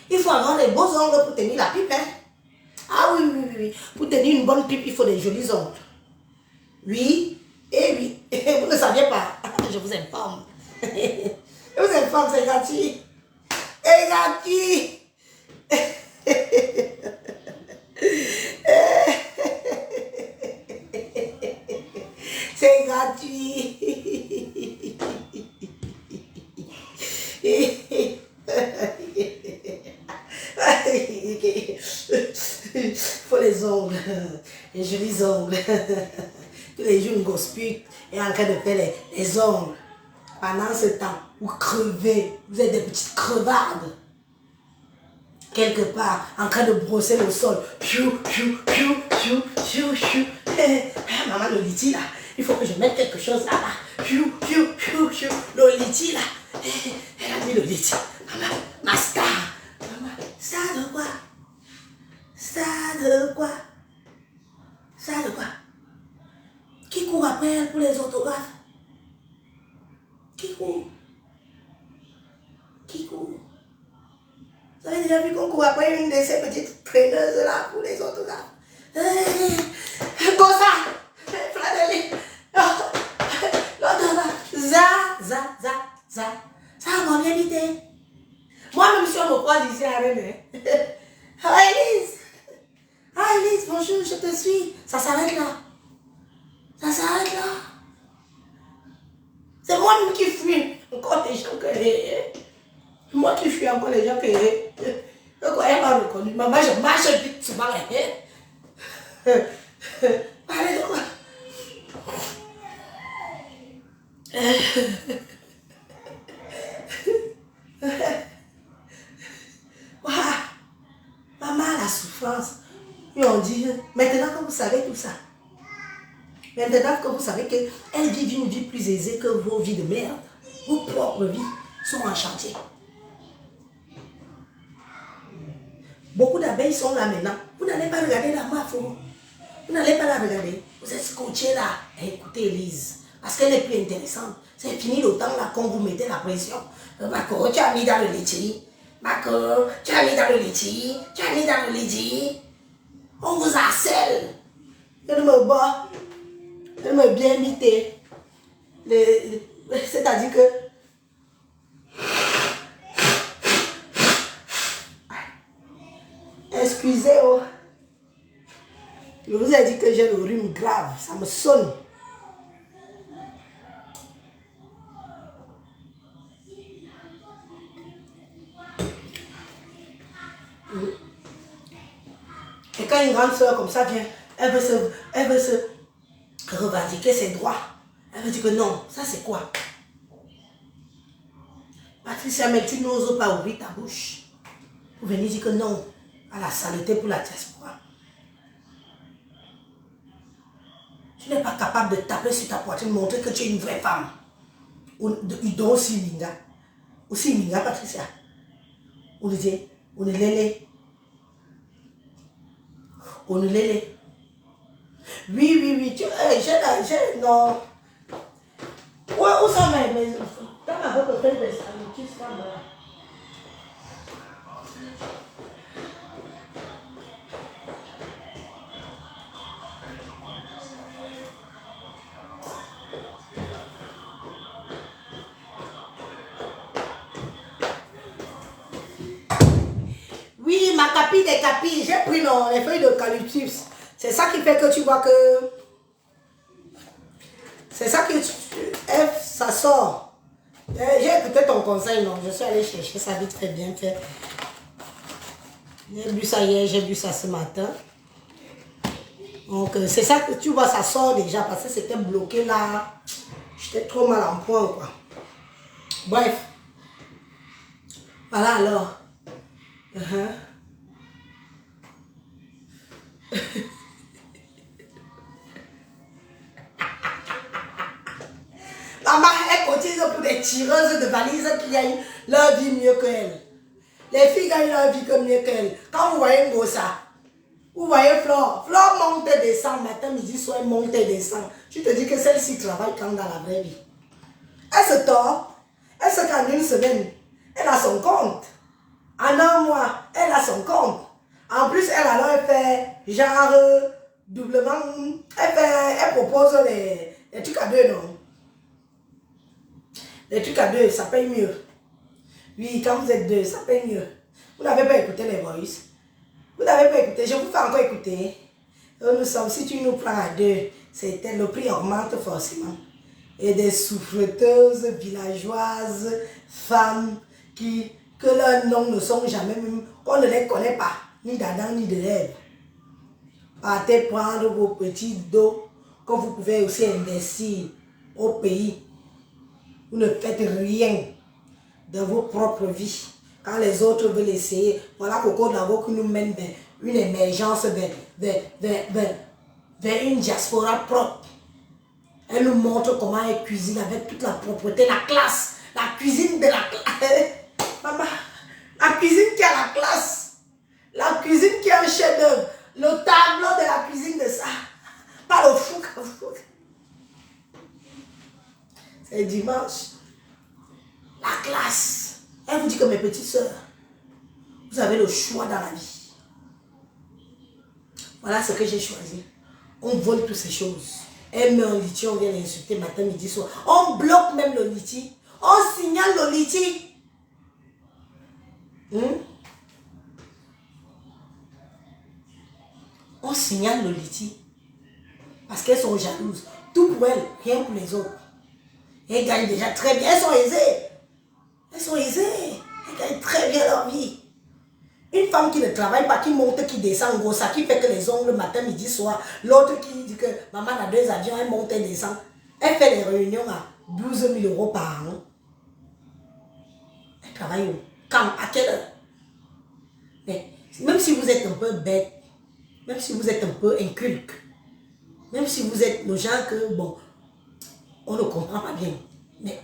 Il faut avoir des beaux ongles pour tenir la pipe. Hein? Ah oui, oui, oui. Pour tenir une bonne pipe, il faut des jolis ongles. Oui, et oui. Vous ne saviez pas. Je vous informe. Je vous informe, c'est gratuit. C'est gratuit. C'est gratuit. Il faut les ongles, les jolis ongles. Tous les jours, une gospel est en train de faire les ongles. Pendant ce temps, vous crevez, vous êtes des petites crevardes. Quelque part, en train de brosser le sol. Piou, piou, piou, piou, piou, piou. Maman, le liti là, il faut que je mette quelque chose là-bas. Piou, piou, piou, piou. Le liti là, elle a mis le liti. Maman, ma star. Maman, star de quoi? Star de quoi? Star de quoi? Qui court après elle pour les autographes? Qui court? Qui court? Vous avez déjà vu qu'on court après une de ces petites traîneuses là pour les autographes? Gossa! Fladeli! L'autre là! Ça a combien d'idées? Moi-même, si on me croise ici à René. Ah, Elise! Ah, Elise, bonjour, je te suis. Ça s'arrête là. Ça s'arrête là. C'est moi-même qui fuis encore les gens que j'ai. Moi qui fuis encore les gens que j'ai. Elle m'a reconnu. Maman, je marche vite souvent. Allez, donc. Maman, la souffrance. Et on dit, maintenant que vous savez tout ça, maintenant que vous savez qu'elle vit une vie plus aisée que vos vies de merde, vos propres vies sont en chantier. Beaucoup d'abeilles sont là maintenant. Vous n'allez pas regarder la MAF. Vous n'allez pas la regarder. Vous êtes scotché là. Écoutez Elise, parce qu'elle est plus intéressante. C'est fini le temps là qu'on vous mettez la pression. Marco, tu as mis dans le laitier. Marco, tu as mis dans le laitier. Tu as mis dans le laitier. On vous harcèle. Elle me bat. Elle m'a bien imité. C'est-à-dire que excusez, oh. Je vous ai dit que j'ai le rhume grave. Ça me sonne. Et quand une grande soeur comme ça vient, elle veut se revendiquer ses droits. Elle veut dire que non, ça c'est quoi? Patricia, mais tu n'oses pas ouvrir ta bouche pour venir dire que non à la saleté pour la diaspora. Tu n'es pas capable de taper sur ta poitrine, montrer que tu es une vraie femme. Ou aussi Minga. Aussi Minga, Patricia. Ou le dit, ou le lélé. Ou le lélé. Oui, non. Ou où sont mes enfants? Dans ma boîte hôtel de Salutis, comme là. Oui, ma capi des capis, j'ai pris non, les feuilles d'eucalyptus. C'est ça qui fait que tu vois que... C'est ça que ça sort. J'ai écouté ton conseil, non? Je suis allée chercher ça vite fait, bien fait. J'ai bu ça hier, j'ai bu ça ce matin. Donc, c'est ça que tu vois, ça sort déjà parce que c'était bloqué là. J'étais trop mal en point, quoi. Bref. Voilà alors. Maman, elle cotise pour des tireuses de valises qui gagnent leur vie mieux qu'elle. Les filles gagnent leur vie comme mieux qu'elle. Quand vous voyez Ngosa, vous voyez Flore. Flore monte et descend matin, midi, soir, monte et descend. Tu te dis que celle-ci travaille quand dans la vraie vie. Elle se tord. Elle se qu'en une semaine, elle a son compte. En un mois, elle a son compte. En plus, elle fait genre doublement. Elle propose les trucs à deux, non? Les trucs à deux, ça paye mieux. Oui, quand vous êtes deux, ça paye mieux. Vous n'avez pas écouté les voices. Vous n'avez pas écouté, je vous fais encore écouter. Nous sommes, si tu nous prends à deux, le prix augmente forcément. Et des souffreteuses, villageoises, femmes que leurs noms ne sont jamais, même, qu'on ne les connaît pas, ni d'Adam ni de Ève. Partez prendre vos petits dos que vous pouvez aussi investir au pays. Vous ne faites rien de vos propres vies. Quand les autres veulent essayer, voilà Coco Davo qui nous mène vers une émergence, vers une diaspora propre. Elle nous montre comment elle cuisine avec toute la propreté, la classe, la cuisine de la classe. Maman, la cuisine qui a la classe, la cuisine qui a un chef-d'œuvre, le tableau de la cuisine de ça. Pas le fou. C'est dimanche. La classe. Elle vous dit que mes petites soeurs, vous avez le choix dans la vie. Voilà ce que j'ai choisi. On vole toutes ces choses. Elle met un liti, on vient l'insulter matin, midi, soir. On bloque même le liti. On signale le liti. On signale le liti. Parce qu'elles sont jalouses. Tout pour elles, rien pour les autres. Et elles gagnent déjà très bien. Elles sont aisées. Elles sont aisées. Elles gagnent très bien leur vie. Une femme qui ne travaille pas, qui monte, qui descend, gros, ça, qui fait que les ongles matin, midi, soir. L'autre qui dit que maman a 2 avions, elle monte et descend. Elle fait des réunions à 12 000 € par an. Elle travaille où? Quand? À quelle heure? Mais même si vous êtes un peu bête, même si vous êtes un peu inculque, même si vous êtes le genre que, bon, on ne comprend pas bien, mais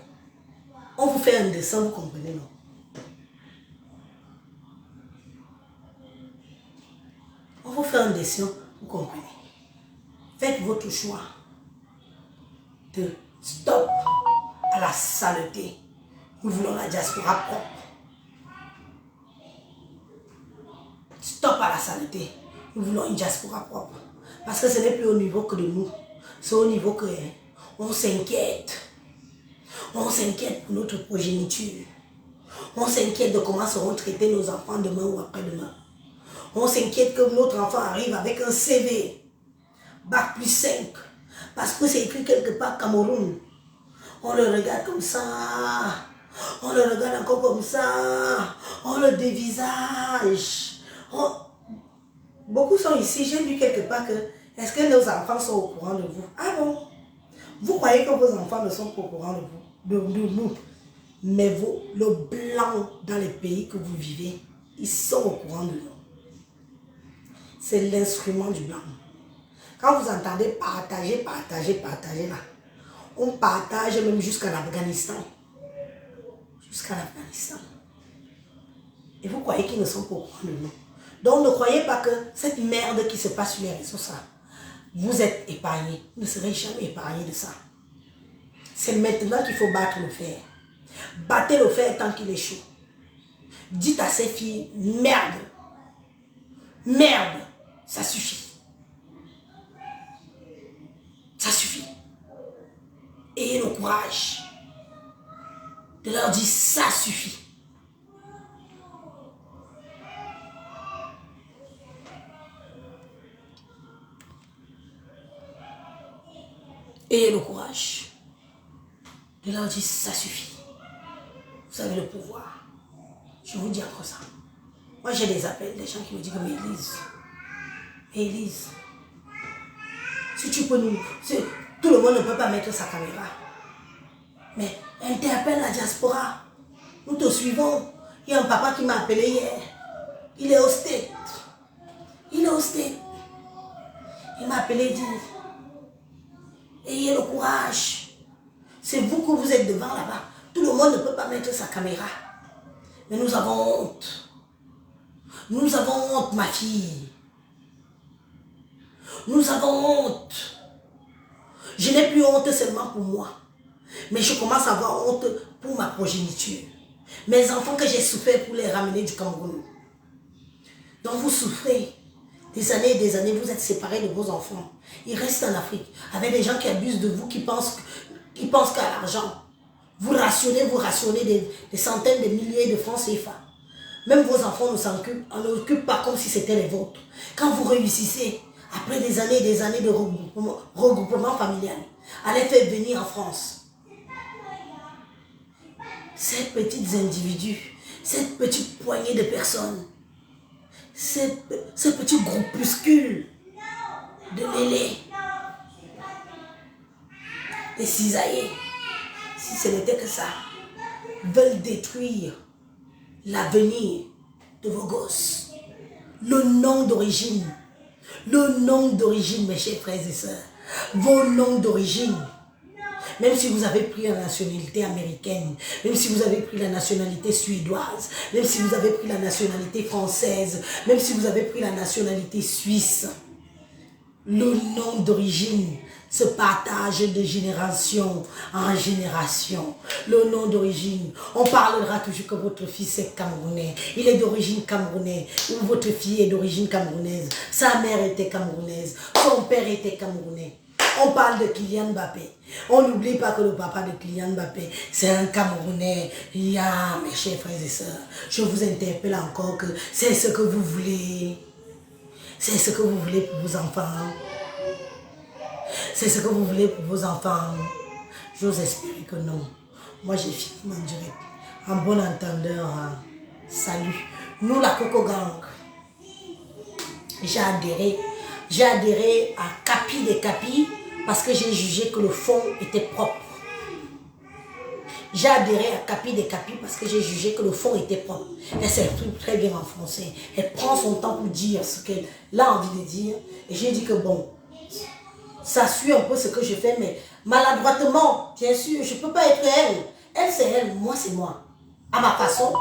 on vous fait un dessin, vous comprenez, non? On vous fait un dessin, vous comprenez. Faites votre choix de stop à la saleté. Nous voulons la diaspora propre. Stop à la saleté. Nous voulons une diaspora propre. Parce que ce n'est plus au niveau que de nous. C'est au niveau que on s'inquiète. On s'inquiète pour notre progéniture. On s'inquiète de comment seront traités nos enfants demain ou après-demain. On s'inquiète que notre enfant arrive avec un CV, Bac plus 5, parce que c'est écrit quelque part Cameroun. On le regarde comme ça, on le regarde encore comme ça, on le dévisage. Beaucoup sont ici, j'ai lu quelque part que, est-ce que nos enfants sont au courant de vous? Ah bon? Vous croyez que vos enfants ne sont pas au courant de vous, de nous? Mais vous, le blanc dans les pays que vous vivez, ils sont au courant de nous. C'est l'instrument du blanc. Quand vous entendez partager là, on partage même jusqu'à l'Afghanistan. Jusqu'à l'Afghanistan. Et vous croyez qu'ils ne sont pas au courant de nous. Donc ne croyez pas que cette merde qui se passe sur les réseaux, ça, vous êtes épargnés. Vous ne serez jamais épargnés de ça. C'est maintenant qu'il faut battre le fer. Battez le fer tant qu'il est chaud. Dites à ces filles, merde. Merde, ça suffit. Ça suffit. Ayez le courage de leur dire, ça suffit. Ayez le courage de leur dire, ça suffit. Vous avez le pouvoir. Je vous dis encore ça. Moi, j'ai des appels, des gens qui me disent, mais Élise, si tu peux nous... Tout le monde ne peut pas mettre sa caméra. Mais interpelle la diaspora. Nous te suivons. Il y a un papa qui m'a appelé hier. Il est au State. Il est au State. Il m'a appelé et dit, ayez le courage. C'est vous que vous êtes devant là-bas. Tout le monde ne peut pas mettre sa caméra. Mais nous avons honte. Nous avons honte, ma fille. Nous avons honte. Je n'ai plus honte seulement pour moi. Mais je commence à avoir honte pour ma progéniture. Mes enfants que j'ai souffert pour les ramener du Cameroun. Donc vous souffrez des années et des années. Vous êtes séparés de vos enfants. Ils restent en Afrique. Avec des gens qui abusent de vous, qui pensent qu'à l'argent. Vous rationnez des centaines de milliers de francs CFA. Même vos enfants ne s'en occupent pas comme si c'était les vôtres. Quand vous réussissez, après des années et des années de regroupement familial, à les faire venir en France, ces petits individus, cette petite poignée de personnes, ces petits groupuscules de lélés, des cisaillés, si ce n'était que ça, veulent détruire l'avenir de vos gosses. Le nom d'origine, mes chers frères et sœurs, vos noms d'origine. Même si vous avez pris la nationalité américaine, même si vous avez pris la nationalité suédoise, même si vous avez pris la nationalité française, même si vous avez pris la nationalité suisse, le nom d'origine se partage de génération en génération. Le nom d'origine, on parlera toujours que votre fils est camerounais, il est d'origine camerounaise, ou votre fille est d'origine camerounaise, sa mère était camerounaise, son père était camerounais. On parle de Kylian Mbappé. On n'oublie pas que le papa de Kylian Mbappé, c'est un Camerounais. Mes chers frères et sœurs, je vous interpelle encore que c'est ce que vous voulez. C'est ce que vous voulez pour vos enfants. C'est ce que vous voulez pour vos enfants. J'ose espérer que non. Moi, j'ai fini en direct. En bon entendeur, salut. Nous, la Coco Gang, j'ai adhéré à Capi des Capis parce que j'ai jugé que le fond était propre. J'ai adhéré à Capi des Capis parce que j'ai jugé que le fond était propre. Elle s'exprime très bien en français. Elle prend son temps pour dire ce qu'elle a envie de dire. Et j'ai dit que bon, ça suit un peu ce que je fais, mais maladroitement, bien sûr, je ne peux pas être elle. Elle, c'est elle, moi, c'est moi. À ma façon.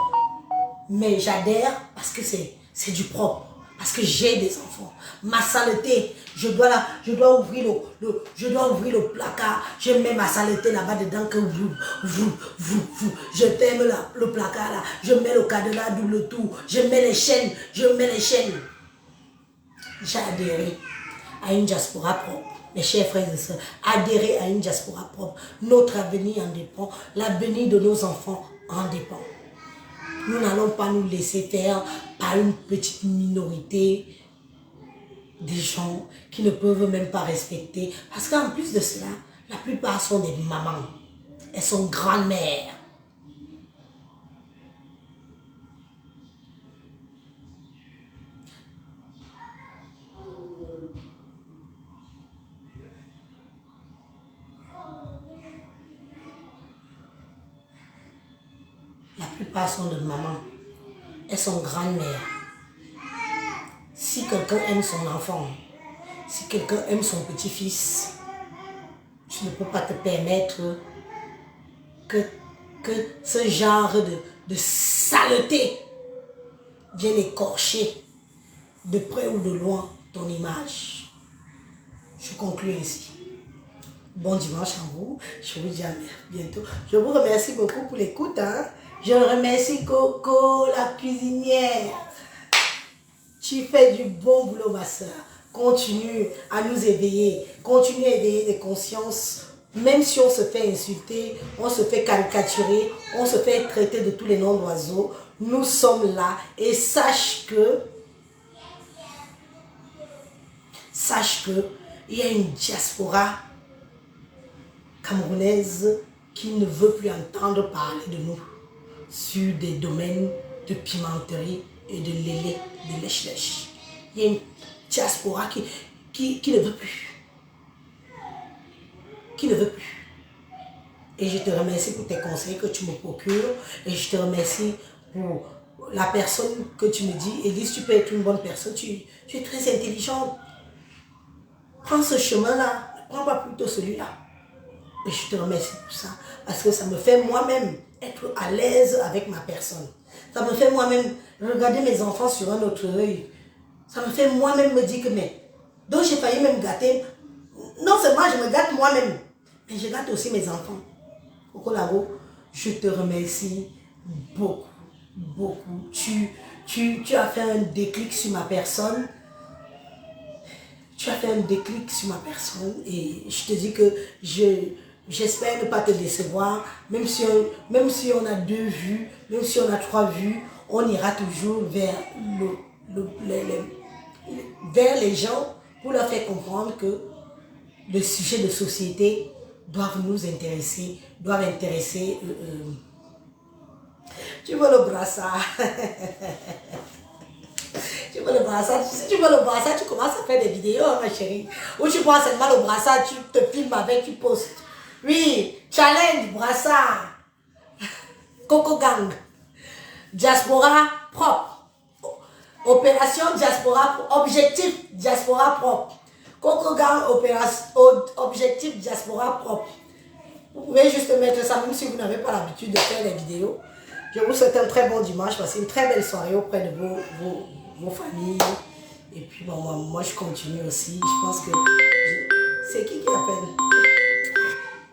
Mais j'adhère parce que c'est du propre. Parce que j'ai des enfants. Ma saleté, je dois ouvrir le placard. Je mets ma saleté là-bas dedans que je ferme le placard là. Je mets le cadenas double tour. Je mets les chaînes. J'ai adhéré à une diaspora propre. Mes chers frères et sœurs, adhérer à une diaspora propre. Notre avenir en dépend. L'avenir de nos enfants en dépend. Nous n'allons pas nous laisser faire par une petite minorité des gens qui ne peuvent même pas respecter. Parce qu'en plus de cela, la plupart sont des mamans. Elles sont grand-mères. La plupart sont de mamans. Elles sont grand-mères. Si quelqu'un aime son enfant, si quelqu'un aime son petit-fils, tu ne peux pas te permettre que ce genre de saleté vienne écorcher de près ou de loin ton image. Je conclue ainsi. Bon dimanche à vous. Je vous dis à bientôt. Je vous remercie beaucoup pour l'écoute. Hein. Je remercie Coco, la cuisinière. Tu fais du bon boulot, ma soeur. Continue à nous éveiller. Continue à éveiller des consciences. Même si on se fait insulter, on se fait caricaturer, on se fait traiter de tous les noms d'oiseaux, nous sommes là. Et sache que il y a une diaspora camerounaise qui ne veut plus entendre parler de nous sur des domaines de pimenterie et de lélé, de lèche-lèche. Il y a une diaspora qui ne veut plus. Qui ne veut plus. Et je te remercie pour tes conseils que tu me procures. Et je te remercie pour la personne que tu me dis. Élise, tu peux être une bonne personne. Tu es très intelligente. Prends ce chemin-là. Ne prends pas plutôt celui-là. Et je te remercie pour ça. Parce que ça me fait moi-même être à l'aise avec ma personne. Ça me fait moi-même regarder mes enfants sur un autre œil. Ça me fait moi-même me dire que mais... Donc j'ai failli même gâter. Non seulement je me gâte moi-même, mais je gâte aussi mes enfants. Coco Laro, je te remercie beaucoup, beaucoup. Tu as fait un déclic sur ma personne. Tu as fait un déclic sur ma personne et je te dis que j'espère ne pas te décevoir. Même si on a 2 vues, même si on a 3 vues, on ira toujours vers, vers les gens pour leur faire comprendre que le sujet de société doivent nous intéresser, doivent intéresser... Tu veux le brassard. Tu veux le brassard. Si tu veux le brassard, tu commences à faire des vidéos, ma chérie. Ou tu prends seulement le brassard, tu te filmes avec, tu postes. Oui, challenge, brassard. Coco Gang. Diaspora propre. Opération diaspora, objectif diaspora propre. Coco Gang, objectif diaspora propre. Vous pouvez juste mettre ça, même si vous n'avez pas l'habitude de faire des vidéos. Je vous souhaite un très bon dimanche. Passez une très belle soirée auprès de vos familles. Et puis, bon, moi, je continue aussi. Je pense que... C'est qui appelle?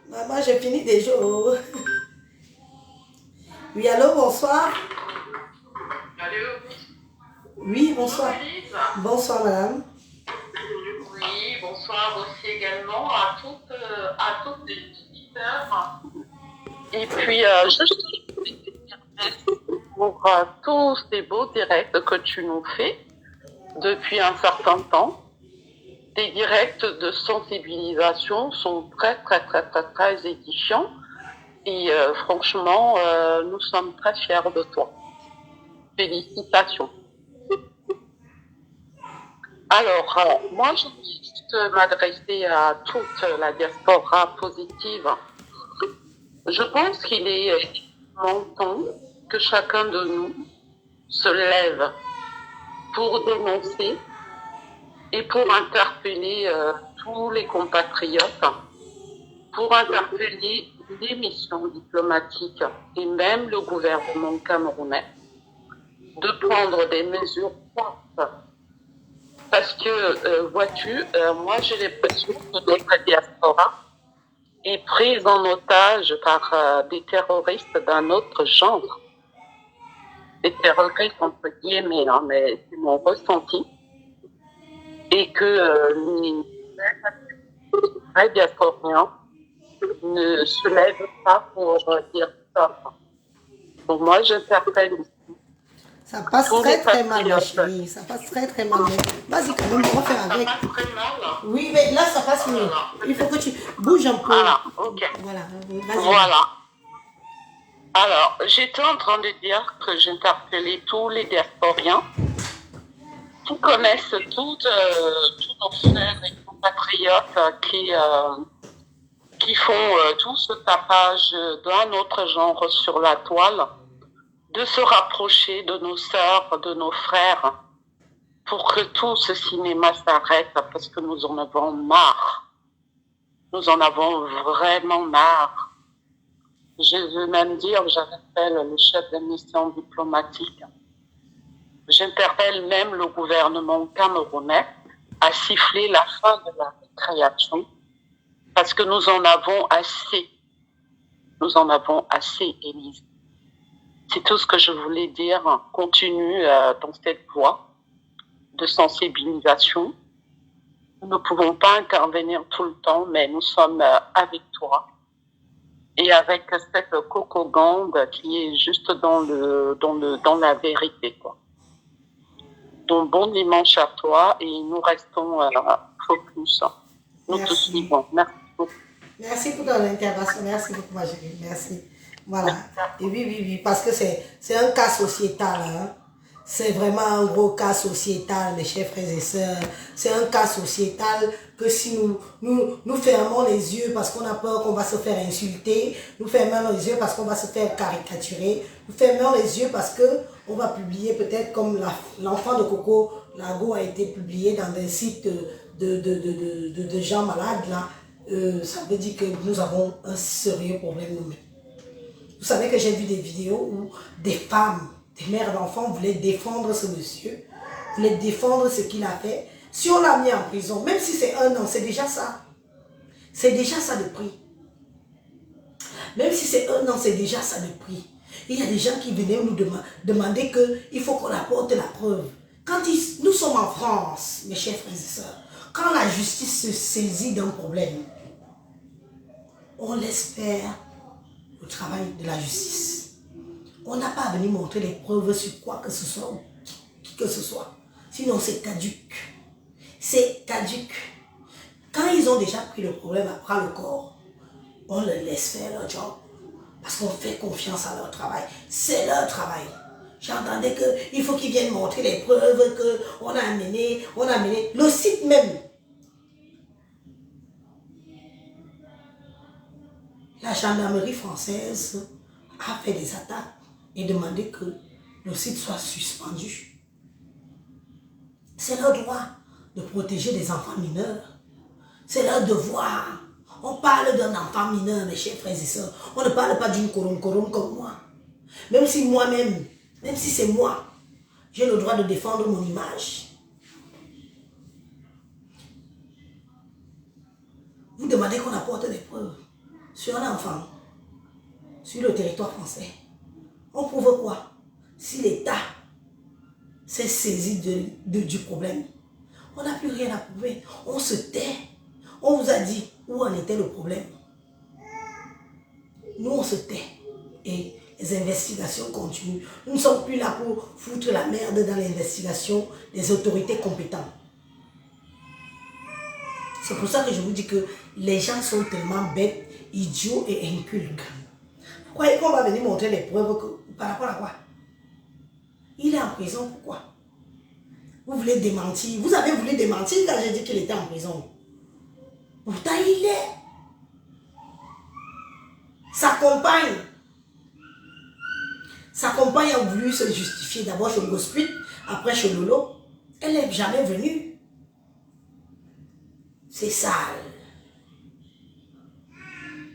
Maman, j'ai fini déjà. Oui, allô, bonsoir. Allô? Oui, bonsoir. Bonsoir, madame. Oui, bonsoir aussi également à toutes les visiteurs. Et puis, je pour tous ces beaux directs que tu nous fais depuis un certain temps. Tes directs de sensibilisation sont très, très, très, très, très édifiants. Et franchement, nous sommes très fiers de toi. Félicitations. Alors, moi, je voulais juste m'adresser à toute la diaspora positive. Je pense qu'il est temps que chacun de nous se lève pour dénoncer et pour interpeller tous les compatriotes, pour interpeller les missions diplomatiques et même le gouvernement camerounais de prendre des mesures fortes. Parce que, vois-tu, moi j'ai l'impression que notre diaspora est prise en otage par des terroristes d'un autre genre. Des terroristes entre guillemets, hein, mais c'est mon ressenti. Et que les vrais diasporiens ne se lèvent pas pour dire ça. Donc moi j'interpelle ici. Ça passe très très mal, ma chérie. Ça passe très très mal. Vas-y, quand même, on va faire avec. Très mal. Oui, mais là, ça passe mieux. Il faut que tu bouges un peu. Voilà, ok. Voilà, vas-y. Voilà. Alors, j'étais en train de dire que j'interpellais tous les diasporiens qui connaissent tous nos frères et compatriotes qui font tout ce tapage d'un autre genre sur la toile, de se rapprocher de nos sœurs, de nos frères, pour que tout ce cinéma s'arrête, parce que nous en avons marre. Nous en avons vraiment marre. Je veux même dire, j'interpelle le chef de mission diplomatique. J'interpelle même le gouvernement camerounais à siffler la fin de la récréation, Parce que nous en avons assez. Nous en avons assez, Élise. C'est tout ce que je voulais dire. Continue dans cette voie de sensibilisation. Nous ne pouvons pas intervenir tout le temps, mais nous sommes avec toi. Et avec cette cocogande qui est juste dans la vérité, quoi. Donc, bon dimanche à toi et nous restons focus. Nous te suivons. Merci beaucoup. Merci pour ton intervention. Merci beaucoup, ma chérie. Merci. Voilà. Et oui, parce que c'est un cas sociétal. Hein. C'est vraiment un gros cas sociétal, mes chers frères et sœurs. C'est un cas sociétal que si nous fermons les yeux parce qu'on a peur qu'on va se faire insulter, nous fermons les yeux parce qu'on va se faire caricaturer, nous fermons les yeux parce que on va publier peut-être comme l'enfant de Coco Lago a été publié dans un site de gens malades là. Ça veut dire que nous avons un sérieux problème nous-mêmes. Vous savez que j'ai vu des vidéos où des femmes, des mères d'enfants voulaient défendre ce monsieur, voulaient défendre ce qu'il a fait. Si on l'a mis en prison, même si c'est 1 an, c'est déjà ça. C'est déjà ça de prix. Même si c'est 1 an, c'est déjà ça de prix. Il y a des gens qui venaient nous demander qu'il faut qu'on apporte la preuve. Quand nous sommes en France, mes chers frères et sœurs, quand la justice se saisit d'un problème, on laisse faire le travail de la justice. On n'a pas à venir montrer les preuves sur quoi que ce soit ou qui que ce soit. Sinon, c'est caduc. C'est caduc. Quand ils ont déjà pris le problème après le corps, on les laisse faire leur job. Parce qu'on fait confiance à leur travail. C'est leur travail. J'entendais qu'il faut qu'ils viennent montrer les preuves qu'on a amené. Le site même. La gendarmerie française a fait des attaques et demandé que le site soit suspendu. C'est leur droit de protéger les enfants mineurs. C'est leur devoir. On parle d'un enfant mineur, mes chers frères et sœurs. On ne parle pas d'une couronne comme moi. Même si moi-même, même si c'est moi, j'ai le droit de défendre mon image. Vous demandez qu'on apporte des preuves sur un enfant, sur le territoire français. On prouve quoi? Si l'État s'est saisi du problème, on n'a plus rien à prouver. On se tait. On vous a dit où en était le problème. Nous, on se tait. Et les investigations continuent. Nous ne sommes plus là pour foutre la merde dans l'investigation des autorités compétentes. C'est pour ça que je vous dis que les gens sont tellement bêtes, idiots et incultes. Vous croyez qu'on va venir montrer les preuves par rapport à quoi? Il est en prison, pourquoi? Vous voulez démentir. Vous avez voulu démentir quand j'ai dit qu'il était en prison. Pourtant, il est. Sa compagne a voulu se justifier d'abord chez Gospit, après chez Lolo. Elle n'est jamais venue. C'est sale.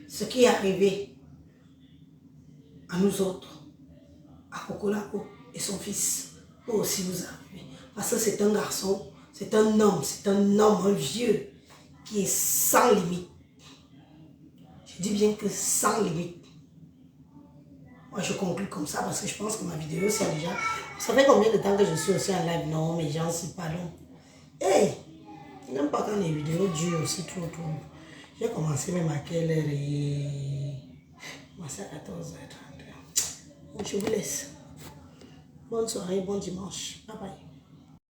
Ce qui est arrivé à nous autres, à Coco Lago et son fils, peut aussi vous arriver. Parce que c'est un garçon, c'est un homme, un vieux qui est sans limite. Je dis bien que sans limite. Moi, je conclue comme ça parce que je pense que ma vidéo, c'est déjà... Ça fait combien de temps que je suis aussi en live? Non, mes gens, c'est pas long. Hey! Je n'aime pas quand les vidéos durent aussi trop. J'ai commencé même à quelle heure et... Commencé à 14h30. Je vous laisse. Bonne soirée, bon dimanche. Bye bye.